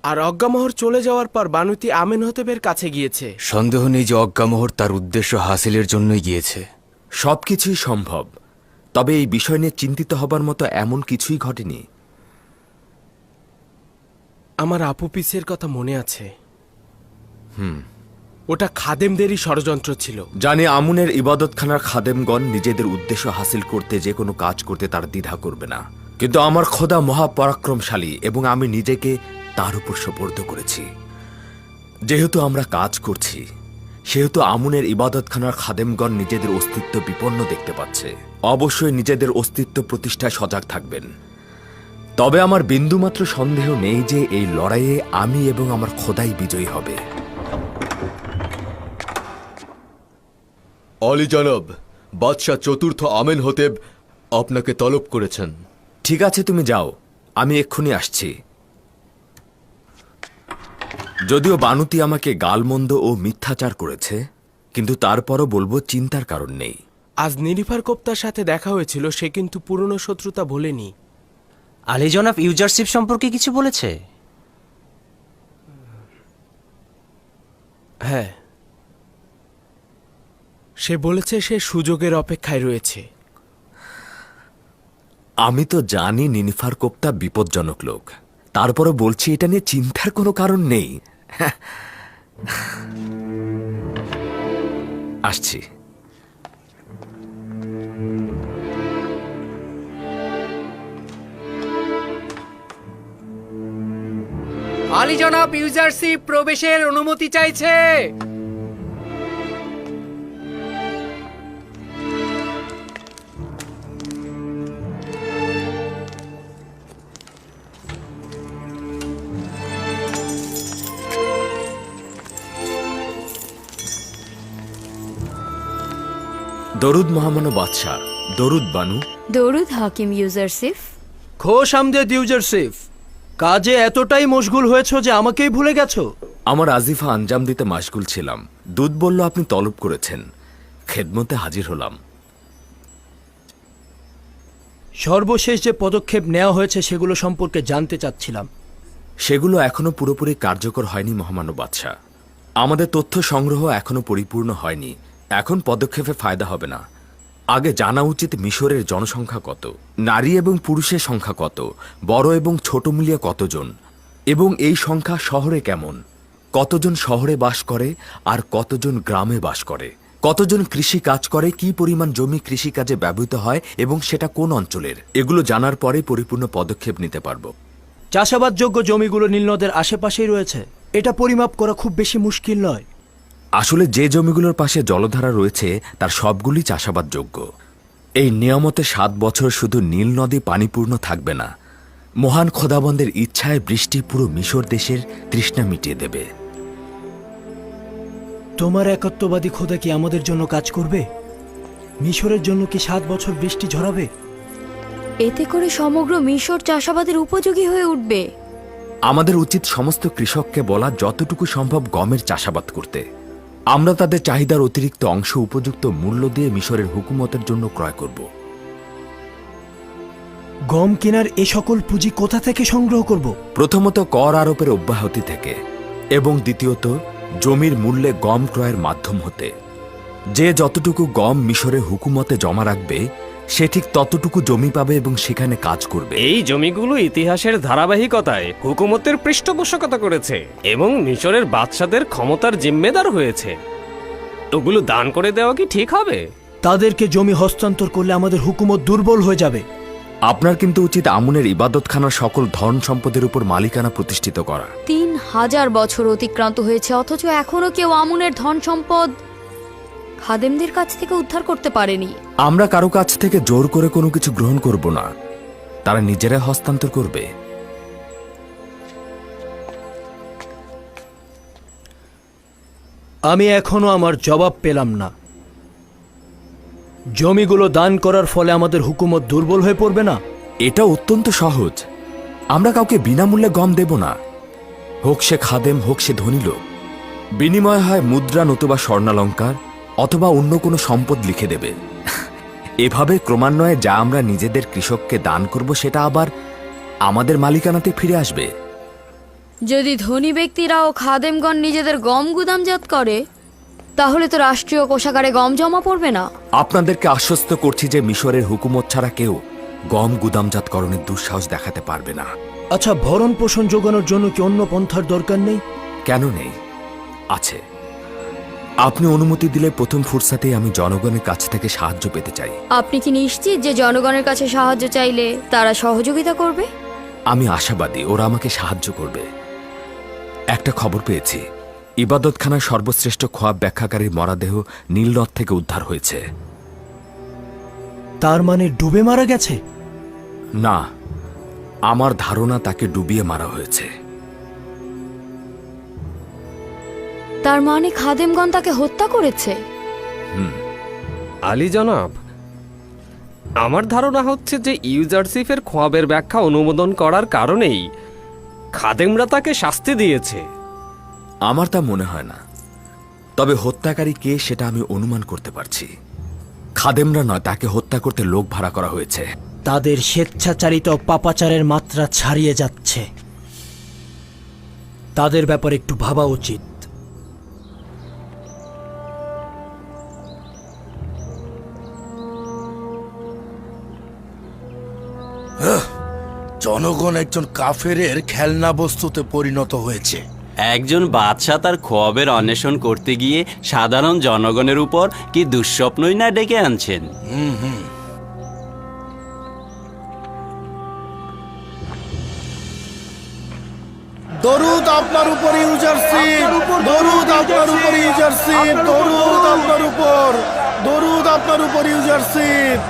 আর অজ্ঞামহর চলে যাওয়ার পর বানুতি আমেন হতেবের কাছে গিয়েছে। সন্দেহ নেই যে অজ্ঞামোহর তার উদ্দেশ্য হাসিলের জন্যই গিয়েছে। সবকিছুই সম্ভব, তবে এই বিষয় নিয়ে চিন্তিত হবার মতো এমন কিছুই ঘটেনি। আমার আপু পিসের কথা মনে আছে। ওটা খাদেমদেরই ষড়যন্ত্র ছিল। জানি আমুনের ইবাদতখানার খাদেমগণ নিজেদের উদ্দেশ্য হাসিল করতে যে কোনো কাজ করতে তার দ্বিধা করবে না, কিন্তু আমার খোদা মহাপরাক্রমশালী এবং আমি নিজেকে তার উপর সোপর্দ করেছি। যেহেতু আমরা কাজ করছি, সেহেতু আমুনের ইবাদতখানার খাদেমগণ নিজেদের অস্তিত্ব বিপন্ন দেখতে পাচ্ছে। অবশ্যই নিজেদের অস্তিত্ব প্রতিষ্ঠায় সজাগ থাকবেন। তবে আমার বিন্দুমাত্র সন্দেহ নেই যে এই লড়াইয়ে আমি এবং আমার খোদাই বিজয়ী হবে। অলি জনাব, বাদশাহ চতুর্থ আমেনহোতেব আপনাকে তলব করেছেন। ঠিক আছে, তুমি যাও, আমি এক্ষুনি আসছি। যদিও বানুতি আমাকে গালমন্দ ও মিথ্যাচার করেছে, কিন্তু তারপরও বলবো চিন্তার কারণ নেই। আজ নিনিফার কোপ্তার সাথে দেখা হয়েছিল, সে কিন্তু পুরনো শত্রুতা ভোলেনি। আলী জনাব ইউজারশিপ সম্পর্কে কিছু বলেছে? হ্যাঁ, সে বলেছে সে সুযোগের অপেক্ষায় রয়েছে। আমি তো জানি নিনিফার কোপ্তা বিপজ্জনক লোক, তারপরও বলছি এটা নিয়ে চিন্তার কোনো কারণ নেই। আসছি। আলী জনাব ইউজারশিপ প্রবেশের অনুমতি চাইছে। দরুদ মহামান্য বাদশাহ, দরুদ বানু। দরুদ হাকিম ইউজারশিফ। খোশ আমদেদ ইউজারশিফ, কাজে এতটাই মশগুল হয়েছো যে আমাকেই ভুলে গেছো। আমার আজিফা আঞ্জাম দিতে মাশগুল ছিলাম। দুধ বলল আপনি তলব করেছেন, খেদমতে হাজির হলাম। সর্বশেষ যে পদক্ষেপ নেওয়া হয়েছে সেগুলো সম্পর্কে জানতে চাচ্ছিলাম। সেগুলো এখনো পুরোপুরি কার্যকর হয়নি মহামান্য বাদশাহ। আমাদের তথ্য সংগ্রহ এখনো পরিপূর্ণ হয়নি। এখন পদক্ষেপে ফায়দা হবে না। আগে জানা উচিত মিশরের জনসংখ্যা কত, নারী এবং পুরুষের সংখ্যা কত, বড় এবং ছোট মিলিয়ে কতজন, এবং এই সংখ্যা শহরে কেমন, কতজন শহরে বাস করে আর কতজন গ্রামে বাস করে, কতজন কৃষি কাজ করে, কি পরিমাণ জমি কৃষিকাজে ব্যবহৃত হয় এবং সেটা কোন অঞ্চলের। এগুলো জানার পরে পরিপূর্ণ পদক্ষেপ নিতে পারবো। চাষাবাদযোগ্য জমিগুলো নীলনদের আশেপাশেই রয়েছে, এটা পরিমাপ করা খুব বেশি মুশকিল নয়। আসলে যে জমিগুলোর পাশে জলধারা রয়েছে তার সবগুলি চাষাবাদযোগ্য। এই নিয়ামতে 7 বছর শুধু নীল নদী পানিপূর্ণ থাকবে না, মহান খোদাবন্দের ইচ্ছায় বৃষ্টি পুরো মিশর দেশের তৃষ্ণা মিটিয়ে দেবে। তোমার একত্ববাদী খোদা কি আমাদের জন্য কাজ করবে? মিশরের জন্য কি 7 বছর বৃষ্টি ঝরাবে? এতে করে সমগ্র মিশর চাষাবাদের উপযোগী হয়ে উঠবে। আমাদের উচিত সমস্ত কৃষককে বলা যতটুকু সম্ভব গমের চাষাবাদ করতে। আমরা তাদের চাহিদার অতিরিক্ত অংশ উপযুক্ত মূল্য দিয়ে মিশরের হুকুমতের জন্য ক্রয় করব। গম কেনার এ সকল পুঁজি কোথা থেকে সংগ্রহ করব? প্রথমত কর আরোপের অব্যাহতি থেকে, এবং দ্বিতীয়ত জমির মূল্যে গম ক্রয়ের মাধ্যম হতে। যে যতটুকু গম মিশরে হুকুমতে জমা রাখবে সে ঠিক ততটুকু জমি পাবে এবং সেখানে কাজ করবে। এই জমিগুলো ইতিহাসের ধারাবাহিকতায় হুকুমতের পৃষ্ঠপোষকতা করেছে এবং মিশরের বাদশাদের ক্ষমতার জিম্মেদার হয়েছে। ওগুলো দান করে দেওয়া কি ঠিক হবে? তাদেরকে জমি হস্তান্তর করলে আমাদের হুকুমত দুর্বল হয়ে যাবে। আপনার কিন্তু উচিত আমুনের ইবাদতখানার সকল ধন সম্পদের উপর মালিকানা প্রতিষ্ঠিত করা। 3000 বছর অতিক্রান্ত হয়েছে, অথচ এখনো কেউ আমুনের ধন সম্পদ খাদেমদের কাছ থেকে উদ্ধার করতে পারেনি। আমরা কারো কাছ থেকে জোর করে কোনো কিছু গ্রহণ করব না, তারা নিজেরা হস্তান্তর করবে। আমি এখনো আমার জবাব পেলাম না। জমিগুলো দান করার ফলে আমাদের হুকুমত দুর্বল হয়ে পড়বে না? এটা অত্যন্ত সহজ। আমরা কাউকে বিনামূল্যে গম দেব না, হোক সে খাদেম হোক সে ধনী লোক। বিনিময় হয় মুদ্রা নতুবা স্বর্ণালঙ্কার অথবা অন্য কোনো সম্পদ লিখে দেবে। এভাবে ক্রমান্বয়ে যা আমরা নিজেদের কৃষককে দান করব সেটা আবার আমাদের মালিকানাতে ফিরে আসবে। যদি ধনী ব্যক্তিরা ও খাদেমগণ নিজেদের গম গুদামজাত করে, তাহলে তো রাষ্ট্রীয় কোষাগারে গম জমা পড়বে না। আপনাদেরকে আশ্বস্ত করছি যে মিশরের হুকুমত ছাড়া কেউ গম গুদামজাতকরণের দুঃসাহস দেখাতে পারবে না। আচ্ছা, ভরণ পোষণ যোগানোর জন্য কি অন্য পন্থার দরকার নেই? কেন নেই? আছে। আপনি অনুমতি দিলে প্রথম ফুরসাতেই আমি জনগণের কাছ থেকে সাহায্য পেতে চাই। আপনি কি নিশ্চিত যে জনগণের কাছে সাহায্য চাইলে তারা সহযোগিতা করবে? আমি আশাবাদী ওরা আমাকে সাহায্য করবে। একটা খবর পেয়েছি, ইবাদতখানার সর্বশ্রেষ্ঠ খোয়াব ব্যাখ্যাকারীর মরাদেহ নীলনদ থেকে উদ্ধার হয়েছে। তার মানে ডুবে মারা গেছে? না, আমার ধারণা তাকে ডুবিয়ে মারা হয়েছে। তার মানে খাদেমগণ তাকে হত্যা করেছে? আলী জনাব, আমার ধারণা হচ্ছে যে ইউজারসিফের খোয়াবের ব্যাখ্যা অনুমোদন করার কারণেই খাদেমরা তাকে শাস্তি দিয়েছে। আমার তা মনে হয় না, তবে হত্যাকারী কে সেটা আমি অনুমান করতে পারছি। খাদেমরা নয়, তাকে হত্যা করতে লোক ভাড়া করা হয়েছে। তাদের স্বেচ্ছাচারিত পাপাচারের মাত্রা ছাড়িয়ে যাচ্ছে। তাদের ব্যাপারে একটু ভাবা উচিত। জনগণ একজন কাফেরের খেলনা বস্তুতে পরিণত হয়েছে। একজন বাদশাহ তার খোয়াবের অন্বেষণ করতে গিয়ে সাধারণ জনগণের উপর কি দুঃস্বপ্নই না ডেকে আনছেন। দরুদ আপনার উপর ইউজারশিপ, দরুদ আপনার উপর ইউজারশিপ, দরুদ আপনার উপর, দরুদ আপনার উপর ইউজারশিপ।